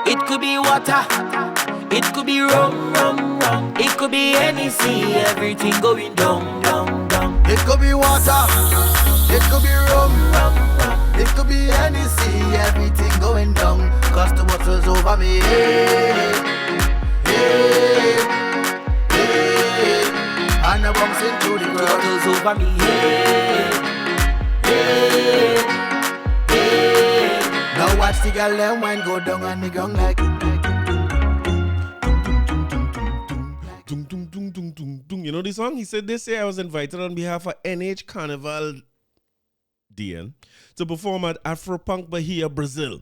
It could be water, it could be rum, it could be any sea, everything going down, down, down. It could be water, it could be rum, it could be any sea, everything going down. Cause the water's over me, and I'm bouncing through the The water's over me, Now watch the girl them wine go down on the ground like You know the song? He said this year I was invited on behalf of NH Carnival DN to perform at Afropunk Bahia, Brazil.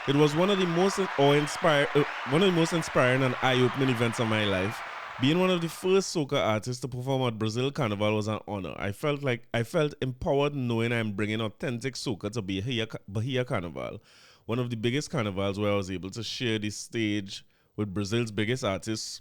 It was one of the most inspiring and eye-opening events of my life. Being one of the first soca artists to perform at Brazil Carnival was an honor. I felt empowered knowing I'm bringing authentic soca to Bahia Carnival, one of the biggest carnivals where I was able to share the stage with Brazil's biggest artists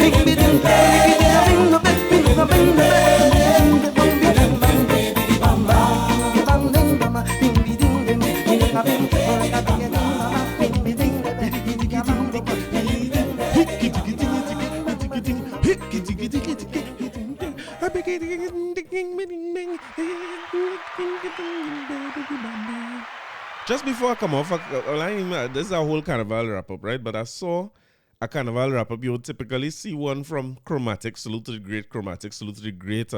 Just before I come off, this is a whole carnival wrap-up, right? But I saw a carnival wrap-up. You would typically see one from Chromatic. Salute to the great Chromatic. Salute to the great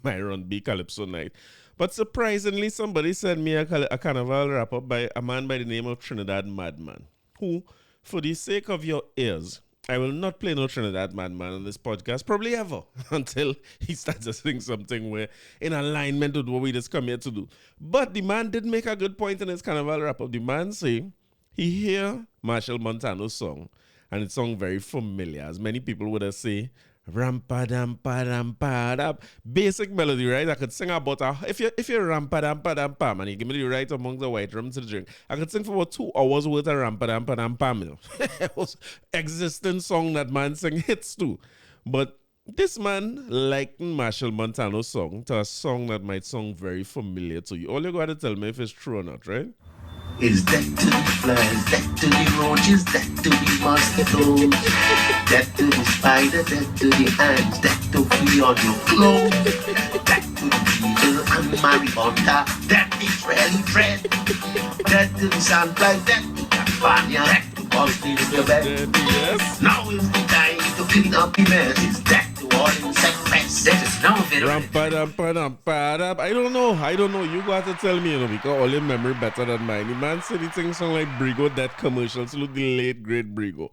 Myron B. Calypso Night. But surprisingly, somebody sent me a carnival wrap-up by a man by the name of Trinidad Madman, who, for the sake of your ears, I will not play no Trinidad Madman on this podcast, probably ever, until he starts to sing something where in alignment with what we just come here to do. But the man did make a good point in his carnival wrap-up. The man say he hear Marshall Montano's song, and it's song very familiar, as many people would have say, ram-pa-dam-pa-dam-pa-dam. Basic melody, right? I could sing about if you're ram-pa-dam-pa-dam-pam and you give me the right among the white rum to drink, I could sing for about 2 hours worth of ram-pa-dam-pa-dam-pam. It was existing song that man sing hits too. But this man likened Marshall Montano's song to a song that might sound very familiar to you. All you got to tell me if it's true or not, right? Is that to the flies, that to the roaches, that to the mosquitoes, that to the spider, that to the ants, that to flea on your clothes, that to the beetle and marijuana, that is really dread, that to the sandfly, that to California, that to Boston in your bed. Yes. Now is the time to clean up the mess. Is that to all insect pests? That is now very I don't know. You got to tell me, because all your memory better than mine. The man said the thing sound like Brigo, that commercial. Salute the late, great Brigo.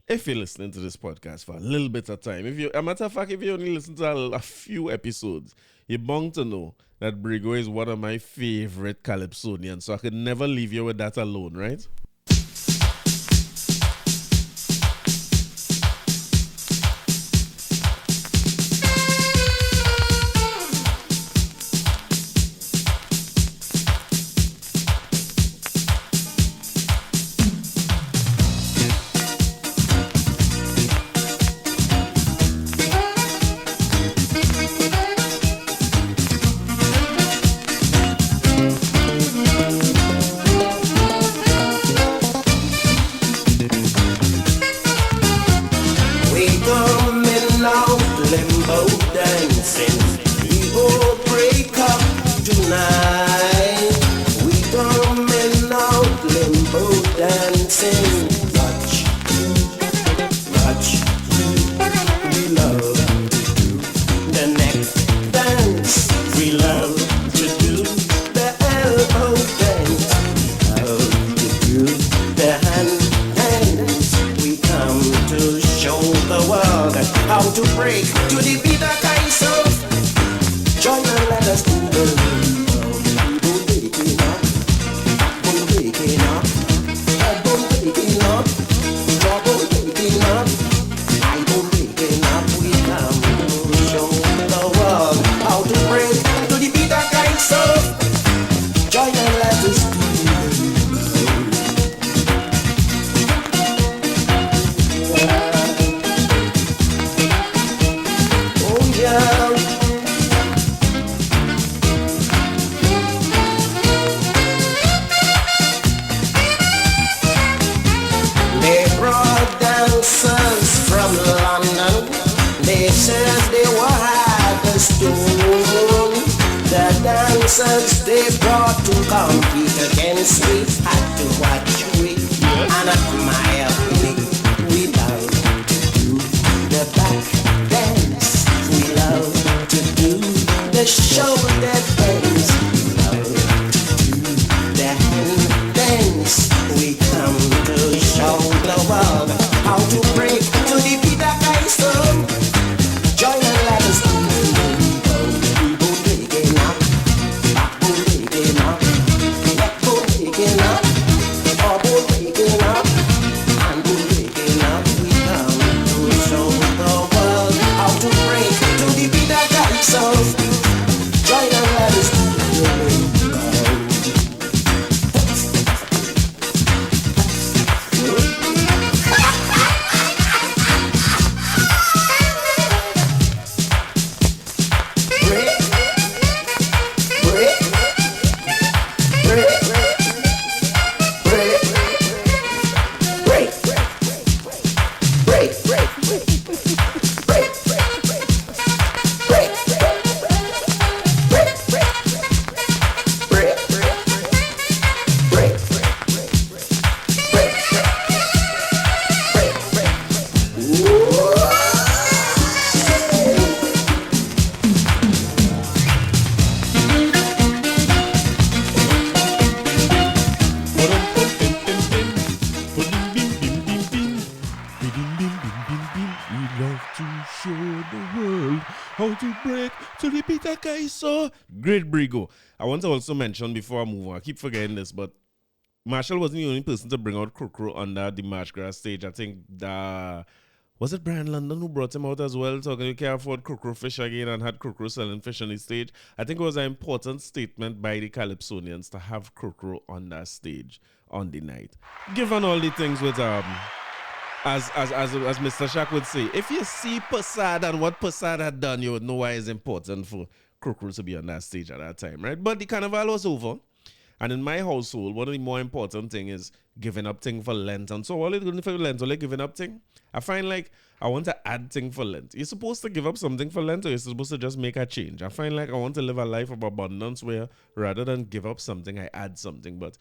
If you're listening to this podcast for a little bit of time, a matter of fact, if you only listen to a few episodes, you're bound to know that Brigo is one of my favorite Calypsonians, so I could never leave you with that alone, right? break to the Peter Kaiso. Great Brigo. I want to also mention before I move on, I keep forgetting this, but Marshall wasn't the only person to bring out Krokro under the March Grass stage. I think was it Brian London who brought him out as well, talking you can't afford Krokro fish again and had Krokro selling fish on the stage. I think it was an important statement by the Calypsonians to have Krokro on that stage on the night. Given all the things with as Mr. Shaq would say, if you see Passad and what Passad had done, you would know why it's important for Krokro to be on that stage at that time, right? But the carnival was over. And in my household, one of the more important things is giving up thing for Lent. And so all it doing for Lent, all giving up thing. I find like I want to add thing for Lent. You're supposed to give up something for Lent, or you're supposed to just make a change. I find like I want to live a life of abundance where rather than give up something, I add something. But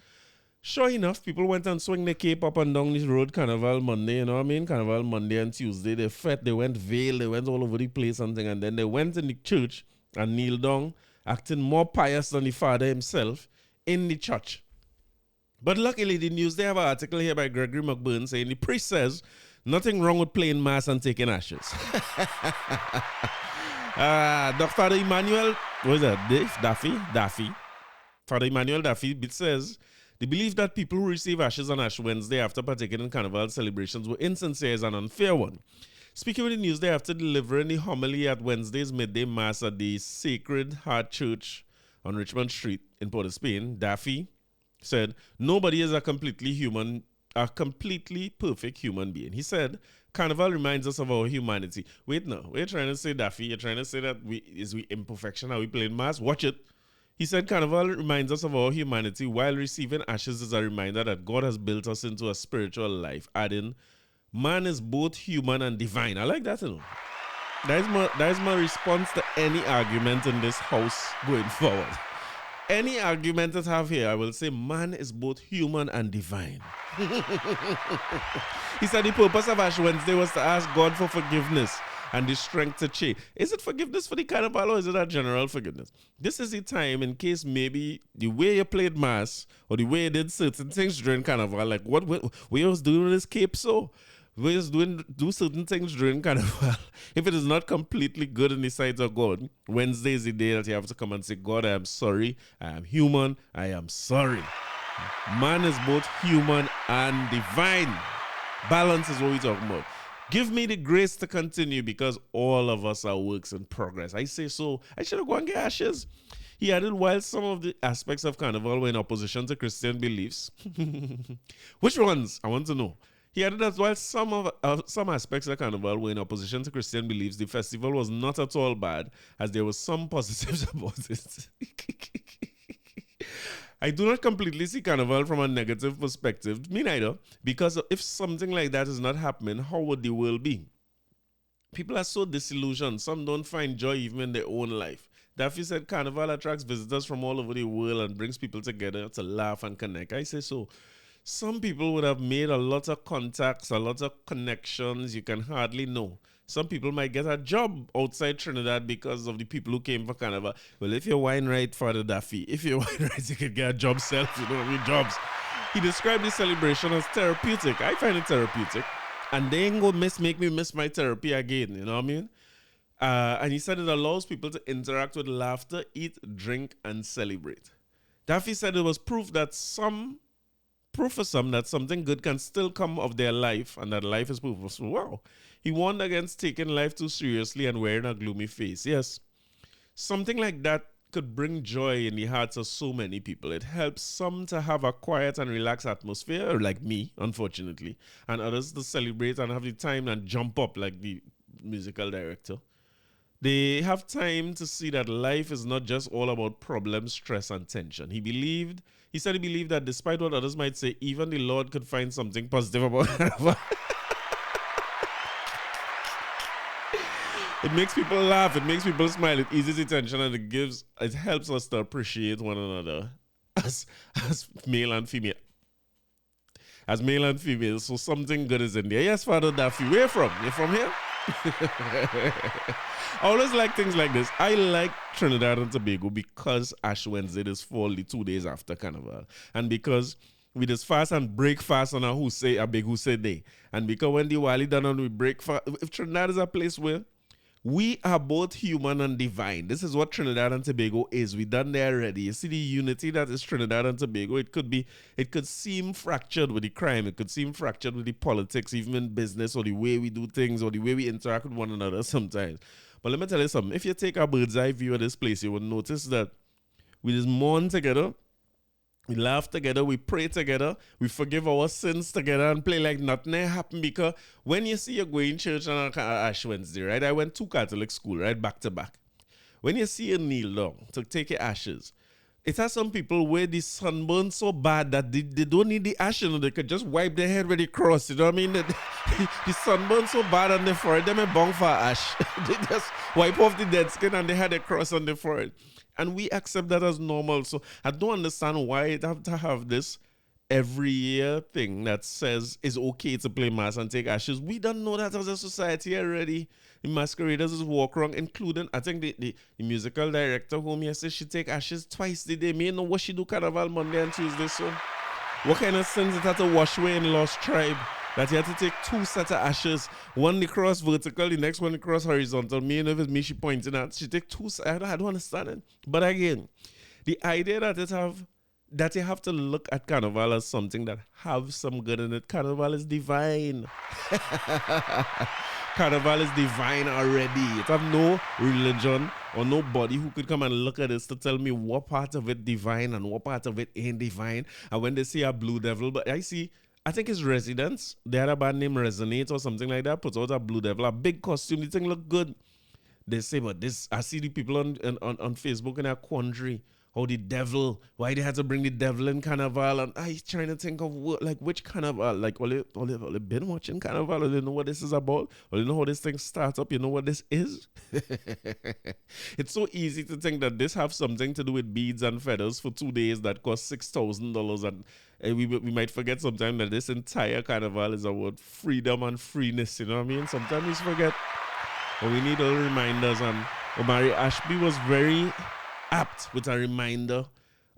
sure enough, people went and swing the cape up and down this road Carnival Monday, you know what I mean? Carnival Monday and Tuesday. They fed, they went veil, they went all over the place something, and then they went in the church and kneeled down, acting more pious than the Father himself in the church. But luckily, the news, they have an article here by Gregory McBurn saying the priest says nothing wrong with playing mass and taking ashes. Father Emmanuel, what is that? Daffy. Father Emmanuel Daffy says the belief that people who receive ashes on Ash Wednesday after partaking in carnival celebrations were insincere is an unfair one. Speaking with the news, after delivering the homily at Wednesday's midday mass at the Sacred Heart Church on Richmond Street in Port of Spain, Daffy said, nobody is a completely perfect human being. He said, Carnival reminds us of our humanity. Wait, no, what are you trying to say, Daffy? You're trying to say that we imperfection? Are we playing mass? Watch it. He said, Carnival reminds us of our humanity, while receiving ashes is a reminder that God has built us into a spiritual life, adding, man is both human and divine. I like that, you know. That is my response to any argument in this house going forward. Any argument that I have here, I will say man is both human and divine. He said the purpose of Ash Wednesday was to ask God for forgiveness and the strength to change. Is it forgiveness for the carnival, or is it a general forgiveness? This is the time in case maybe the way you played mass or the way you did certain things during carnival, like what we was doing with this cape, so we just do certain things during carnival. If it is not completely good in the sight of God, Wednesday is the day that you have to come and say, God, I am sorry. I am human. I am sorry. Man is both human and divine. Balance is what we're talking about. Give me the grace to continue, because all of us are works in progress. I say so. I should have gone and get ashes. He added, while some of the aspects of carnival were in opposition to Christian beliefs. Which ones? I want to know. He added that while some aspects of carnival were in opposition to Christian beliefs, the festival was not at all bad, as there were some positives about it. I do not completely see carnival from a negative perspective. Me neither. Because if something like that is not happening, how would the world be? People are so disillusioned. Some don't find joy even in their own life. Daffy said carnival attracts visitors from all over the world and brings people together to laugh and connect. I say so. Some people would have made a lot of contacts, a lot of connections you can hardly know. Some people might get a job outside Trinidad because of the people who came for carnival. Well, if you wine right, Father Daffy, if you wine right, you could get a job self. You don't need jobs. He described the celebration as therapeutic. I find it therapeutic. And they ain't gonna make me miss my therapy again. You know what I mean? And he said it allows people to interact with laughter, eat, drink, and celebrate. Daffy said it was proof for some that something good can still come of their life and that life is purposeful. Wow. He warned against taking life too seriously and wearing a gloomy face. Yes, something like that could bring joy in the hearts of so many people. It helps some to have a quiet and relaxed atmosphere, like me, unfortunately, and others to celebrate and have the time and jump up like the musical director. They have time to see that life is not just all about problems, stress, and tension. He said he believed that despite what others might say, even the Lord could find something positive about it. It makes people laugh, it makes people smile, it eases the tension, and it helps us to appreciate one another as male and female. As male and female, so something good is in there. Yes, Father Daffy, where from? You from here? I always like things like this. I like Trinidad and Tobago because Ash Wednesday is fall the 2 days after Carnival, and because we just fast and break fast on a big Husay day, and because when Diwali done and we break fast, if Trinidad is a place where We are both human and divine. This is what Trinidad and Tobago is. We done there already. You see the unity that is Trinidad and Tobago. It could seem fractured with the crime. It could seem fractured with the politics, even in business, or the way we do things, or the way we interact with one another sometimes. But let me tell you something. If you take a bird's eye view of this place, you will notice that we just mourn together. We laugh together, we pray together, we forgive our sins together and play like nothing happened, because when you see you going church on Ash Wednesday, right? I went to Catholic school, right? Back to back. When you see you kneel down to take your ashes, it has some people where the sunburn so bad that they don't need the ash, they could just wipe their head with the cross, you know what I mean? The sunburn so bad on the forehead, they may bong for ash. They just wipe off the dead skin and they had a cross on the forehead. And we accept that as normal. So I don't understand why it have to have this every year thing that says it's okay to play mass and take ashes. We don't know that as a society already. The masqueraders is walk wrong, including, I think the musical director whom here says she take ashes twice a day. Me know what she do carnival Monday and Tuesday. So what kind of sins it had to wash away in Lost Tribe? That you had to take 2 sets of ashes, one the cross vertical, the next one the cross horizontal. Me, and if it's me she pointing at, she take 2 sets. I don't understand it. But again, the idea that you have to look at carnival as something that have some good in it. Carnival is divine. Carnival is divine already. It have no religion or nobody who could come and look at this to tell me what part of it divine and what part of it ain't divine. And when they see a blue devil, but I think it's Residents. They had a band named Resonate or something like that. Put out a blue devil, a big costume. The thing look good. They say, but this, I see the people on Facebook in a quandary. How the devil, why they had to bring the devil in carnival. And I trying to think of which carnival. Like, all they been watching carnival. Or they know what this is about. Or they know how this thing starts up. You know what this is? It's so easy to think that this have something to do with beads and feathers for 2 days that cost $6,000. And we might forget sometimes that this entire carnival is about freedom and freeness. You know what I mean? Sometimes we forget. But we need all reminders. And Omari Ashby was very apt with a reminder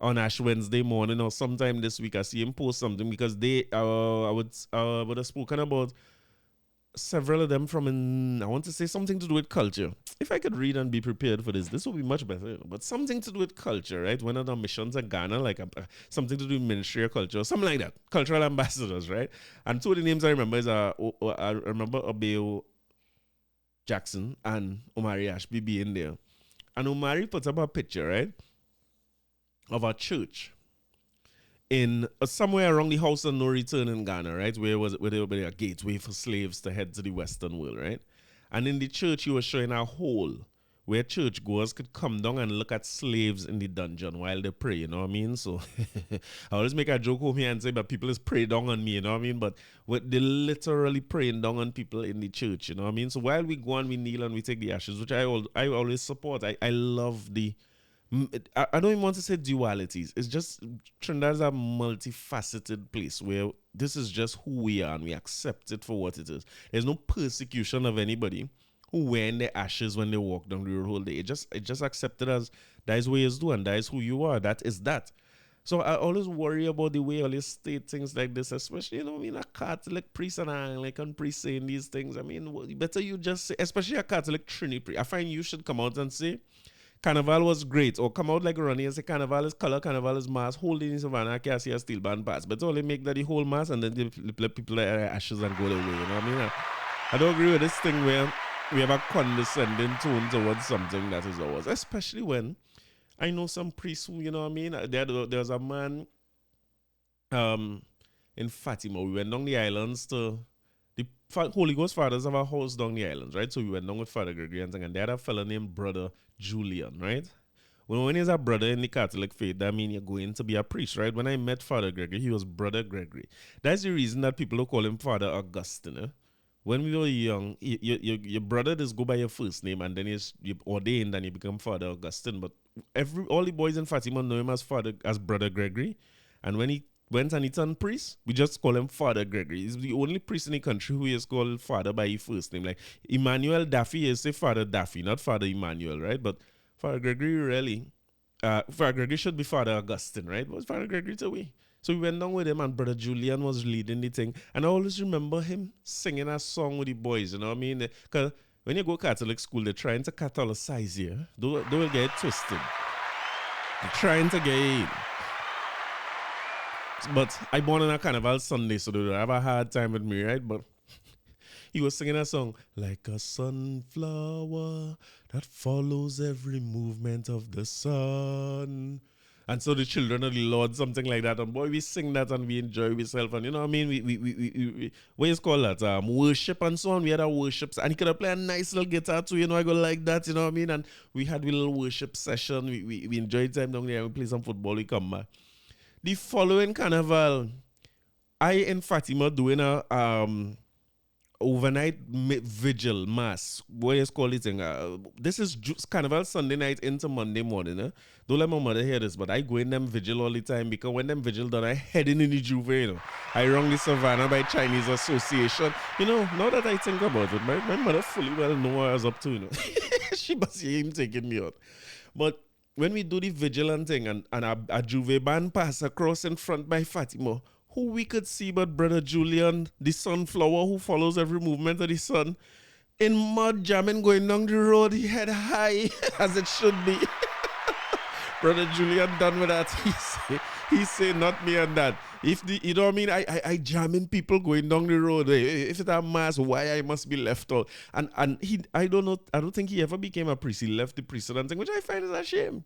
on Ash Wednesday morning or sometime this week. I see him post something because I would have spoken about several of them from I want to say something to do with culture. If I could read and be prepared for this would be much better. But something to do with culture, right? One of the missions in Ghana, like something to do with Ministry of Culture, something like that. Cultural ambassadors, right? And 2 of the names I remember is I remember Obeo Jackson and Omari Ashby being there. And Omari put up a picture, right, of a church in somewhere around the House of No Return in Ghana, right, where there would be a gateway for slaves to head to the Western world, right? And in the church, he was showing a hole where churchgoers could come down and look at slaves in the dungeon while they pray, you know what I mean? So I always make a joke home here and say, but people is praying down on me, you know what I mean? But they're literally praying down on people in the church, you know what I mean? So while we go and we kneel and we take the ashes, which I always support, I love I don't even want to say dualities. It's just Trinidad is a multifaceted place where this is just who we are and we accept it for what it is. There's no persecution of anybody who wearing their ashes when they walk down the road whole day. It just accepted as that is what you do and that is who you are. That is that. So I always worry about the way I always state things like this, especially, you know, I mean, a Catholic priest and an Anglican priest saying these things. I mean, better you just say, especially a Catholic Trinity priest. I find you should come out and say, Carnival was great, or come out like Ronnie and say Carnival is color, Carnival is mass, holding in Savannah, I can't see a steel band pass. But only make that the whole mass and then they let people like ashes and go away, you know what I mean? I don't agree with this thing where we have a condescending tone towards something that is ours, especially when I know some priests who, you know what I mean? There's a man in Fatima. We went down the islands to the Holy Ghost fathers have a house down the islands, right? So we went down with Father Gregory and they had a fella named Brother Julian, right? When he's a brother in the Catholic faith, that means you're going to be a priest, right? When I met Father Gregory, he was Brother Gregory. That's the reason that people don't call him Father Augustine. Eh? When we were young, your brother just go by your first name and then you ordained and you become Father Augustine. But all the boys in Fatima know him as Brother Gregory. And when he went and he turned priest, we just call him Father Gregory. He's the only priest in the country who is called Father by his first name. Like Emmanuel Daffy is say Father Daffy, not Father Emmanuel, right? But Father Gregory really, Father Gregory should be Father Augustine, right? But Father Gregory to we. So we went down with him and Brother Julian was leading the thing. And I always remember him singing a song with the boys, you know what I mean? Because when you go Catholic school, they're trying to Catholicize you. Don't get it twisted. They're trying to get in. But I born on a carnival Sunday, so they don't have a hard time with me, right? But he was singing a song, like a sunflower that follows every movement of the sun. And so the children of the Lord, something like that. And boy, we sing that and we enjoy ourselves. And you know what I mean? We what is called that? Worship and so on. We had our worships. And he could have played a nice little guitar too, you know, I go like that, you know what I mean? And we had a little worship session. We enjoyed time down there. We play some football, we come back. The following carnival, I and Fatima doing a overnight vigil mass. What is called it? This is carnival Sunday night into Monday morning. Don't let my mother hear this, but I go in them vigil all the time because when them vigil done, I heading in the Juve, you know. I rung the Savannah by Chinese Association. You know, now that I think about it, my mother fully well know what I was up to, you know. She must see him taking me out. But when we do the vigilant thing and a Juve band pass across in front by Fatima, who we could see but Brother Julian, the sunflower who follows every movement of the sun, in mud jamming going down the road, he head high as it should be. Brother Julian done with that. He say not me and that. If the, you know what I mean, I jamming people going down the road. If it's a mass, why I must be left out? And he, I don't think he ever became a priest. He left the priesthood and thing, which I find is a shame.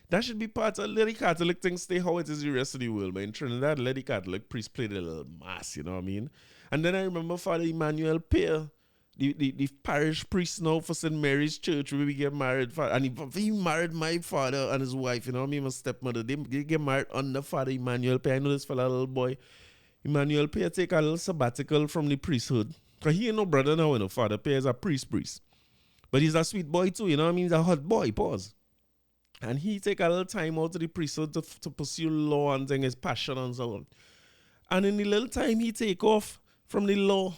That should be part of let the Catholic thing stay how it is the rest of the world. But in Trinidad, let the Catholic priest play the little mass, you know what I mean? And then I remember Father Emmanuel Pear, the parish priest now for St. Mary's Church where we get married. And he married my father and his wife, you know what I mean? My stepmother. They get married under Father Emmanuel Pear. I know this fella, little boy. Emmanuel Pear take a little sabbatical from the priesthood. Because he ain't no brother now, you know. Father Pear is a priest. But he's a sweet boy too, you know what I mean? He's a hot boy, pause. And he take a little time out of the priesthood to pursue law and thing, his passion and so on. And in the little time he take off from the law,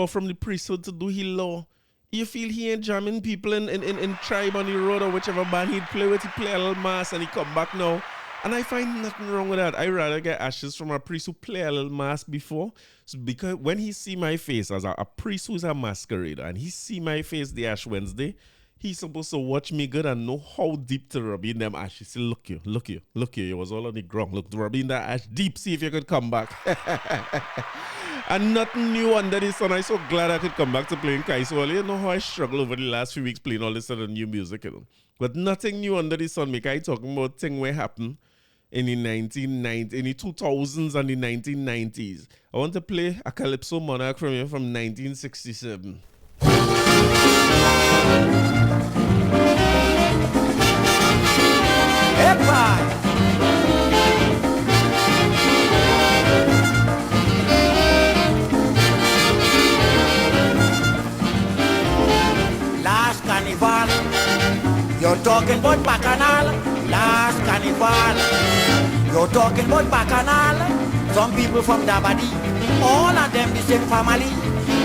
from the priesthood to do his law, you feel he ain't jamming people in tribe on the road or whichever band he'd play with. He play a little mass and he come back now. And I find nothing wrong with that. I rather get ashes from a priest who play a little mass before. So because when he see my face as a priest who's a masquerader and he see my face the Ash Wednesday, he's supposed to watch me good and know how deep to rub in them ashes. Say, look here. You was all on the ground. Look, rub in that ash deep, see if you could come back. And nothing new under the sun. I'm so glad I could come back to playing Kaiso. You know how I struggle over the last few weeks playing all this other new music, you know. But nothing new under the sun. Make I talking about thing where happened in the 1990s, in the 2000s and the 1990s. I want to play a Calypso Monarch from here from 1967. Last carnival, you're talking about bacchanal. Last carnival, you're talking about bacchanal. Some people from Dabadi, all of them the same family.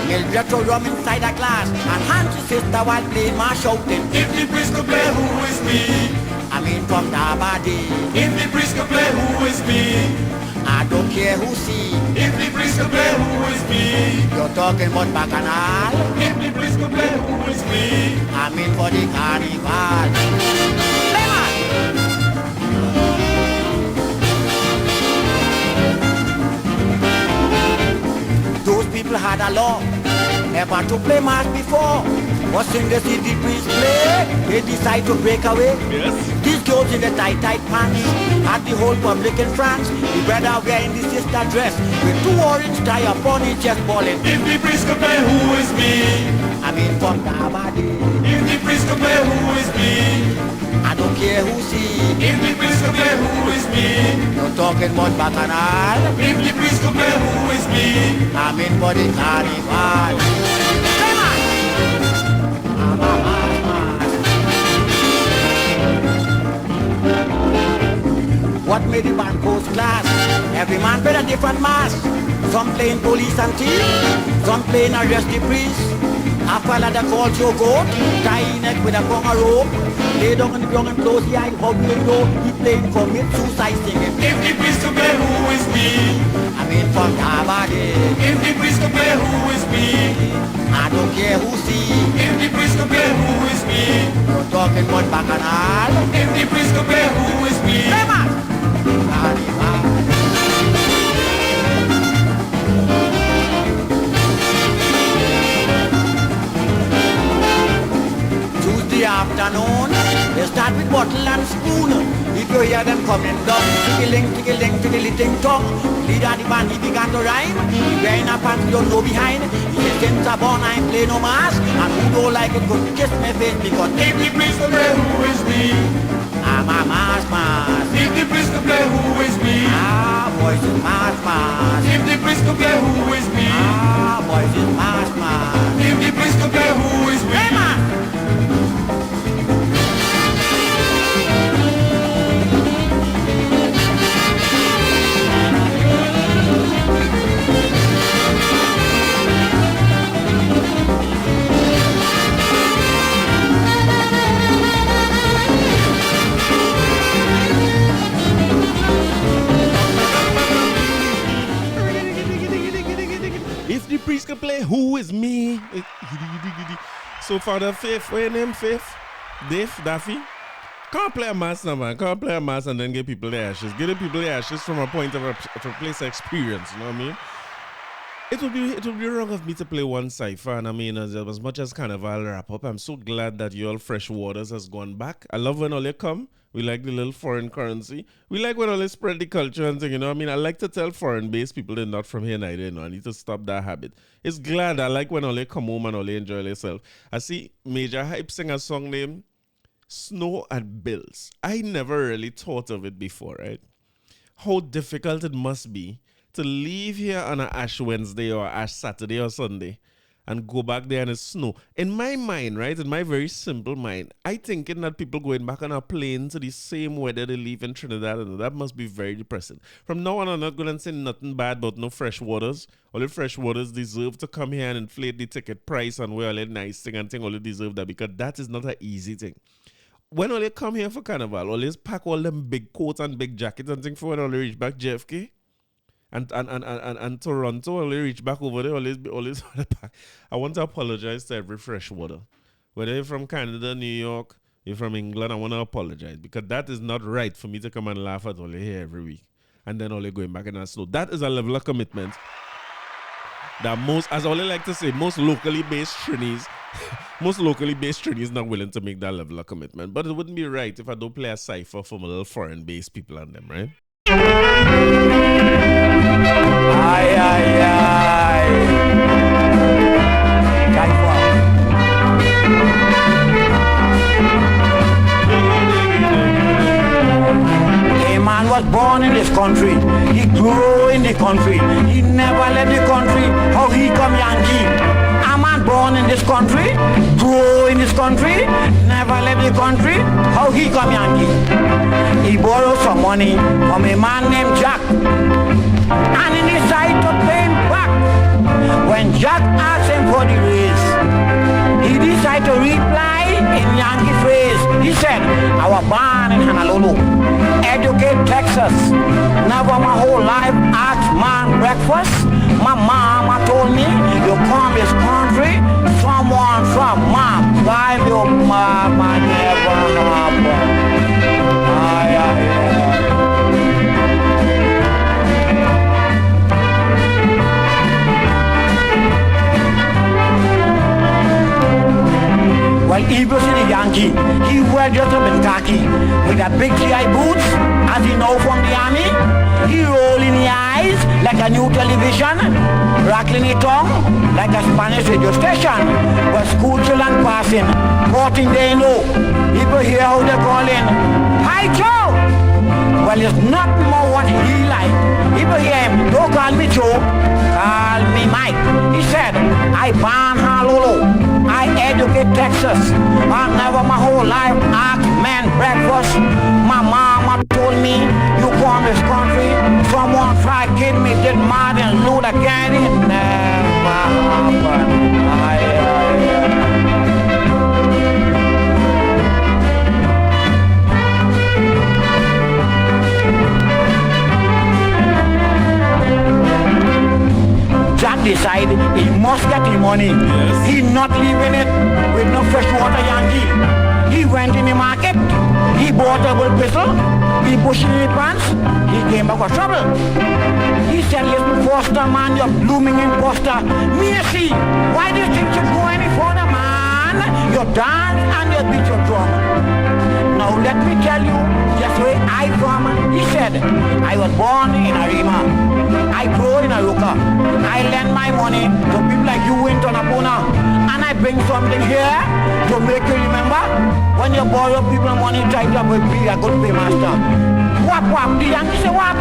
Mildred to rum inside a glass and hand to sister while playing my shouting. If the priest could play, who is me? I mean from Dabadi. If the priest could play, who is me? I don't care who see. If the priest could play, who is me? You're talking about bacchanal. If the priest could play, who is me? I mean for the carnival. Play man! Those people had a law, never to play mass before. But soon they see the priest play, they decide to break away. Yes. These girls in the tight pants had the whole public in France. The brother wearing the sister dress with two orange tie upon his chest balling. If the priest could play, who is me? I mean from Dabadi. If the priest could play, who is me? I don't care who see. If the priest could play, who is me? You're talking about bacchanal. If the priest could play, who is me? I mean for the carnival. Come on! What made the band coast class? Every man played a different mass. Some playing police and thief, some playing arrest the priest. A fella that calls your goat, tie his neck with a conga rope, lay down on the ground and close the eye. How do you know he playing commit suicide singing? If the priest could play, who is me? I mean from Dabadi. If the priest could play, who is me? I don't care who see. If but bacchanal. If the priest could play Who Is Me, Hey man! Carnival. Tuesday afternoon, they start with bottle and spoon. If you hear them coming down, tickling, tickling-tong. Leader of the band, he began to rhyme. He wearing a pants, don't go behind. He said, since I born, I ain't play no mask. And who don't like it, could kiss me face, because if the priest could play Who Is Me, I'm a mask. if the priest could play Who Is Me, Ah, boys is mask. if the priest could play Who Is Me, Ah, boys is mask. if the priest could play Who Is Me. Hey man! If the priest can play Who Is Me. So Father Faith, what your name, Faith? Dave, Daffy? Can't play a mass now, man. Can't play a mass and then get people the ashes. Getting people the ashes from a point of a place of experience, you know what I mean? It would be wrong of me to play one cipher, and I mean, as much as Carnival wrap up, I'm so glad that you all Fresh Waters has gone back. I love when all they come. We like the little foreign currency. We like when all they spread the culture and thing, you know what I mean? I like to tell foreign-based people they're not from here neither, you know. I need to stop that habit. It's glad. I like when all they come home and all they enjoy themselves. I see Major Hype sing a song named Snow and Bills. I never really thought of it before, right? How difficult it must be to leave here on an Ash Wednesday or Ash Saturday or Sunday and go back there and it's snow. In my mind, right, in my very simple mind, I thinking that people going back on a plane to the same weather they leave in Trinidad, and that must be very depressing. From now on, I'm not going to say nothing bad about no Fresh Waters. All the Fresh Waters deserve to come here and inflate the ticket price and wear all that nice thing and thing. All they deserve that, because that is not an easy thing. When all they come here for Carnival, always pack all them big coats and big jackets and things for when all they reach back JFK. And Toronto, only reach back over there, always I want to apologize to every Freshwater. Whether you're from Canada, New York, you're from England, I want to apologize, because that is not right for me to come and laugh at Ole here every week and then Ole going back in that snow. That is a level of commitment that most, as Ole like to say, most locally based Trinis not willing to make that level of commitment. But it wouldn't be right if I don't play a cipher for my little foreign based people and them, right? Ay, ay, ay. A man was born in this country. He grew in the country. He never left the country. How he come Yankee? A man born in this country, grew in this country, never left the country. How he come Yankee? He borrowed some money from a man named Jack, and he decided to pay him back. When Jack asked him for the raise, he decided to reply in Yankee phrase. He said, I was born in Honolulu, educate Texas, never my whole life asked man breakfast. My mama told me, you come this country, someone from my wife, your mama never happened. Ay, ay, ay. Well, if you see the Yankee, he wear just up in khaki with a big GI boots, as he know from the army. He roll in the eyes like a new television, rattling the tongue like a Spanish radio station. But school children passing, 14 they know. People hear how they calling, Hi Joe! Well, it's not more what he like. People hear him, don't call me Joe, call me Mike. He said, I born Honolulu, I educate Texas. I never my whole life asked man breakfast. My mama told me, you come this country, someone try kid me, did Martin Luther King. Never happened. Jack decided he must get the money. Yes. He not leaving it with no Freshwater Yankee. He went in the market, he bought a good pistol, he pushed in the pants, he came back with trouble. He said, listen, Foster, man, you're blooming imposter. Me see, why do you think you go any further, man? You dance and you beat your drum. Now let me tell you just where I from. He said, I was born in Arima. I grow in Aruka. I lend my money to people like you in Tonapuna. And I bring something here to make you remember when you borrow people money, try to be a good paymaster. Wap wap, the Yankee say wap.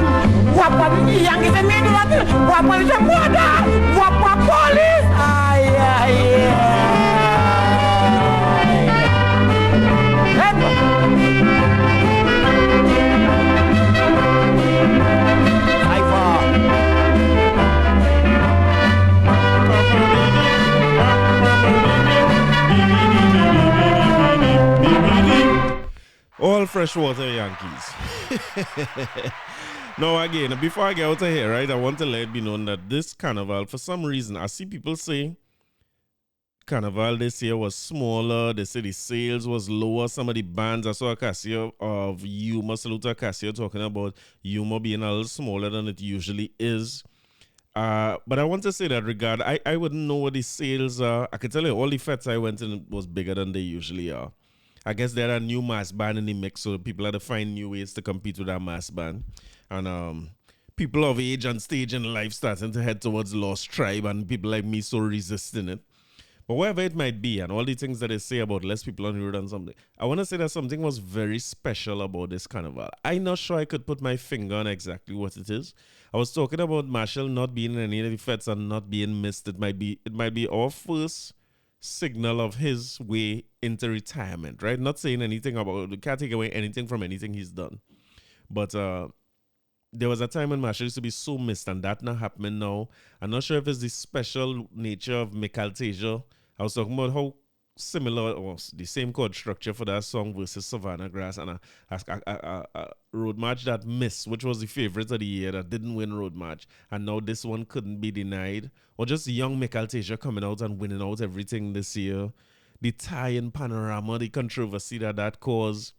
Wap wap, the Yankee say me do what? Wap wap, say murder. Wap wap, police. Ay, ay, ay. All freshwater Yankees. Now again, before I get out of here, right, I want to let it be known that this carnival, for some reason, I see people say carnival this year was smaller. They say the sales was lower. Some of the bands, I saw a Casio of Humor, salute to Casio, talking about Humor being a little smaller than it usually is. But I want to say that regard, I wouldn't know what the sales are. I can tell you all the fets I went in was bigger than they usually are. I guess there are new mass band in the mix, so people have to find new ways to compete with that mass band. And people of age and stage in life starting to head towards Lost Tribe, and people like me so resisting it. But whatever it might be, and all the things that they say about less people on the road and something, I want to say that something was very special about this carnival. I'm not sure I could put my finger on exactly what it is. I was talking about Marshall not being in any of the fets and not being missed. It might be our first signal of his way into retirement, right? Not saying anything about it. Can't take away anything from anything he's done. But there was a time when Marshall used to be so missed, and that not happening now. I'm not sure if it's the special nature of Mikalteja. I was talking about how similar or the same chord structure for that song versus Savannah Grass, and a road march that missed, which was the favorite of the year that didn't win road march, and now this one couldn't be denied. Or just young Mikalteja coming out and winning out everything this year. The tie-in panorama, the controversy that caused,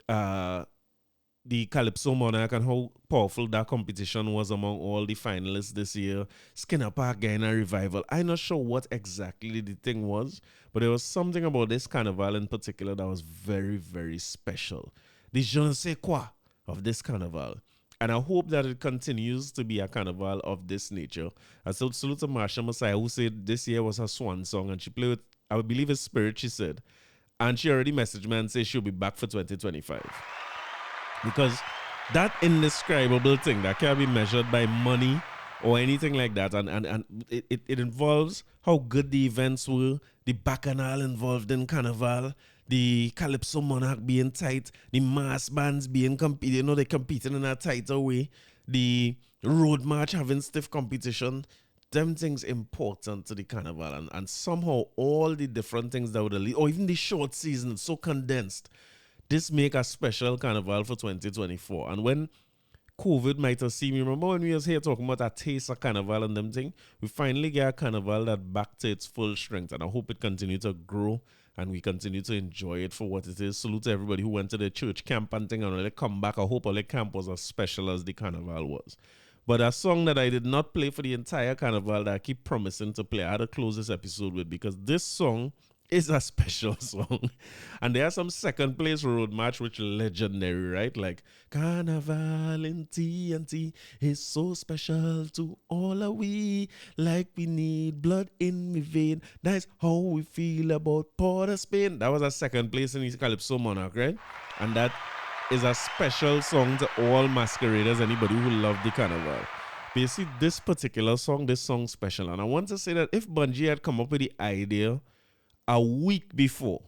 the Calypso Monarch, and how powerful that competition was among all the finalists this year. Skinner Park getting a revival. I'm not sure what exactly the thing was, but there was something about this carnival in particular that was very, very special. The je ne sais quoi of this carnival. And I hope that it continues to be a carnival of this nature. I salute to Marsha Messiah, who said this year was her swan song, and she played with, I would believe, it's Spirit, she said. And she already messaged me and said she'll be back for 2025. Because that indescribable thing that can't be measured by money or anything like that, and it involves how good the events were, the bacchanal involved in carnival, the Calypso Monarch being tight, the mass bands being they competing in a tighter way, the road march having stiff competition. Them things important to the carnival, and somehow all the different things that would lead, or even the short season, so condensed. This make a special carnival for 2024. And when COVID might have seen me, remember when we was here talking about a taste of carnival and them thing, we finally get a carnival that back to its full strength, and I hope it continue to grow and we continue to enjoy it for what it is. Salute to everybody who went to the church camp and thing, and when they come back, I hope all the camp was as special as the carnival was. But a song that I did not play for the entire carnival that I keep promising to play, I had to close this episode with, because this song is a special song. And there are some second place road march which legendary, right? Like Carnival in TNT is so special to all of we, like we need blood in the vein. That's how we feel about Port of Spain. That was a second place in the Calypso Monarch, right? And that is a special song to all masqueraders, anybody who love the carnival. But you see, this particular song, this song's special. And I want to say that if Bungie had come up with the idea a week before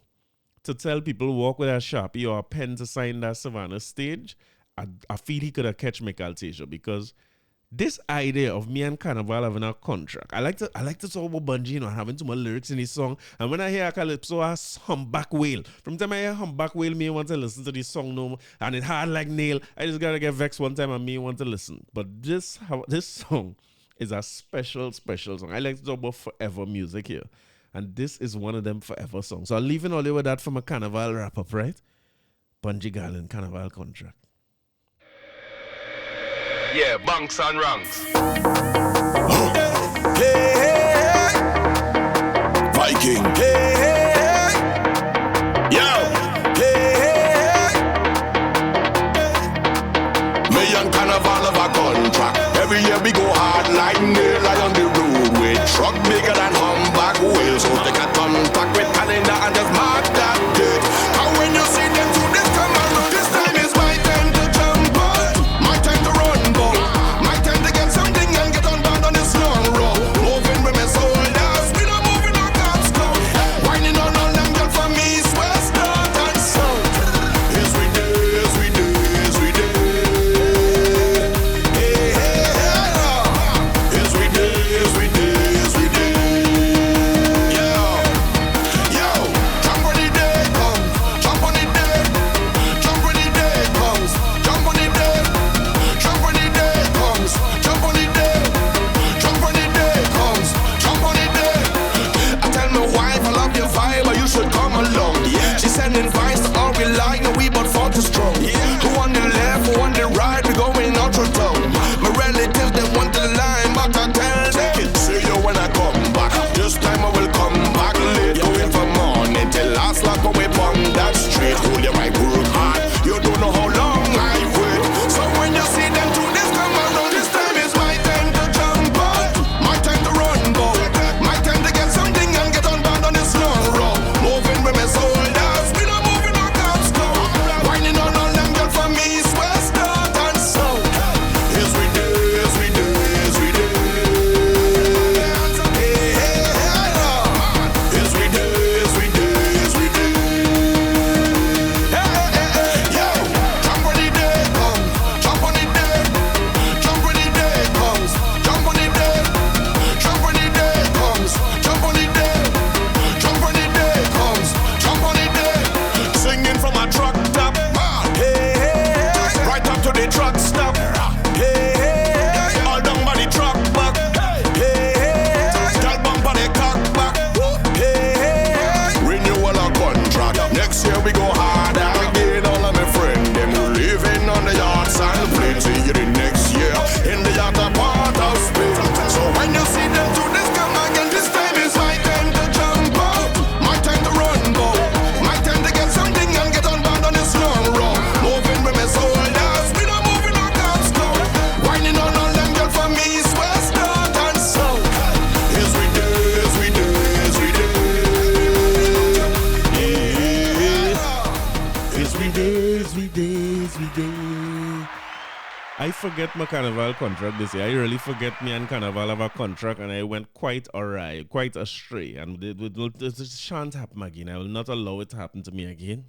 to tell people walk with a Sharpie or a pen to sign that Savannah stage, I feel he could have catch Mikalteja, because this idea of me and Carnival having a contract, I like to talk about Bungie, having too much lyrics in his song. And when I hear a Calypso, I humpback whale. From the time I hear humpback whale, me want to listen to this song no more, and it hard like nail. I just gotta get vexed one time and me want to listen. But this song is a special song. I like to talk about forever music here. And this is one of them forever songs. So I'll leave in all you with that from a carnival wrap-up, right? Bungie Garland, Carnival Contract. Yeah, bunks and ranks. Hey, Viking. Hey, yo. Hey, me and Carnival of a contract. Every year we go hard like nail on the road with truck bigger than humpback wheels. So they can come back with calendar and just mark that date. And when you see them to this come around, this time is my time to jump on, my time to run, boy. My time to get something and get on board on this long road. Moving with my soldiers, we don't moving our cops go. Whining on all them girl from east, west, north and south. Yes we do, yes we do, yes we do. Hey, hey, hey, yes we do, yes we do, yes we do. Yo, yo, jump when the day comes, jump on the day, jump when the day comes, jump on the day, jump when the day comes, jump on the day, jump when the day comes, jump on the day. I tell my wife I love your vibe, but you should come along. Yeah. She sending vibes to all we like, and we both fought too strong. Yeah. Who on the left, who on the right, we going out your town. My relatives they want the line, but I tell them, see you when I come back. This time I will come back late, going from morning till last like away from that street. Hold your right, work hard. You don't know how long I wait. So when you see them do this come around, this time is my time to jump on, my time to run, boy. My time to get something and get on board on this long road. Moving with my soldiers, we don't moving our cops go. Whining on all them girl from east, west, north and south. Yes we do, yes we do, yes we do. Hey, hey, hey, yes we do, yes we do, yes we do. Hey, hey, hey, yo, jump when the day comes, jump on the day, jump when the day comes, jump on the day, jump when the day comes, jump on the day, jump when the day comes, jump on the day. Singing from a truck top, hey, hey, right up to the truck stop, hey, hey, all down by the truck back, hey, hey, girl bump on the cock back, hey, hey, renewal of contract. Next year we go hard again. All of my friends them who living on the yachts and planes. See you the next year in the yacht part of Spain. So when you see them do this come again, this time is my time to jump out, my time to run, boy. My time to get something and get on board on this long road. Moving with my soldiers, we don't moving our cops go. Whining on all them girl from east, west, north and south. Yes we do, yes we do, yes we do. Yeah. Yes, we did, yes, we did, yes, we did. I forget my carnival contract this year. I really forget me and carnival have a contract, and I went quite awry, quite astray. And it shan't happen again. I will not allow it to happen to me again.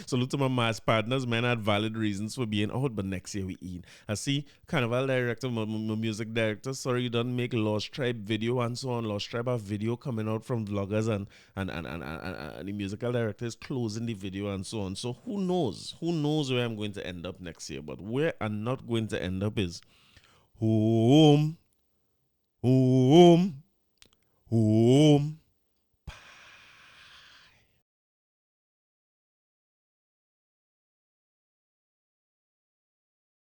Salute to my mass partners. Men had valid reasons for being out, but next year we eat. I see carnival director, my music director, sorry you don't make Lost Tribe video and so on. Lost Tribe have video coming out from vloggers and the musical director is closing the video and so on. So who knows? Who knows where I'm going to end up next year? But where I'm not going to end up is home.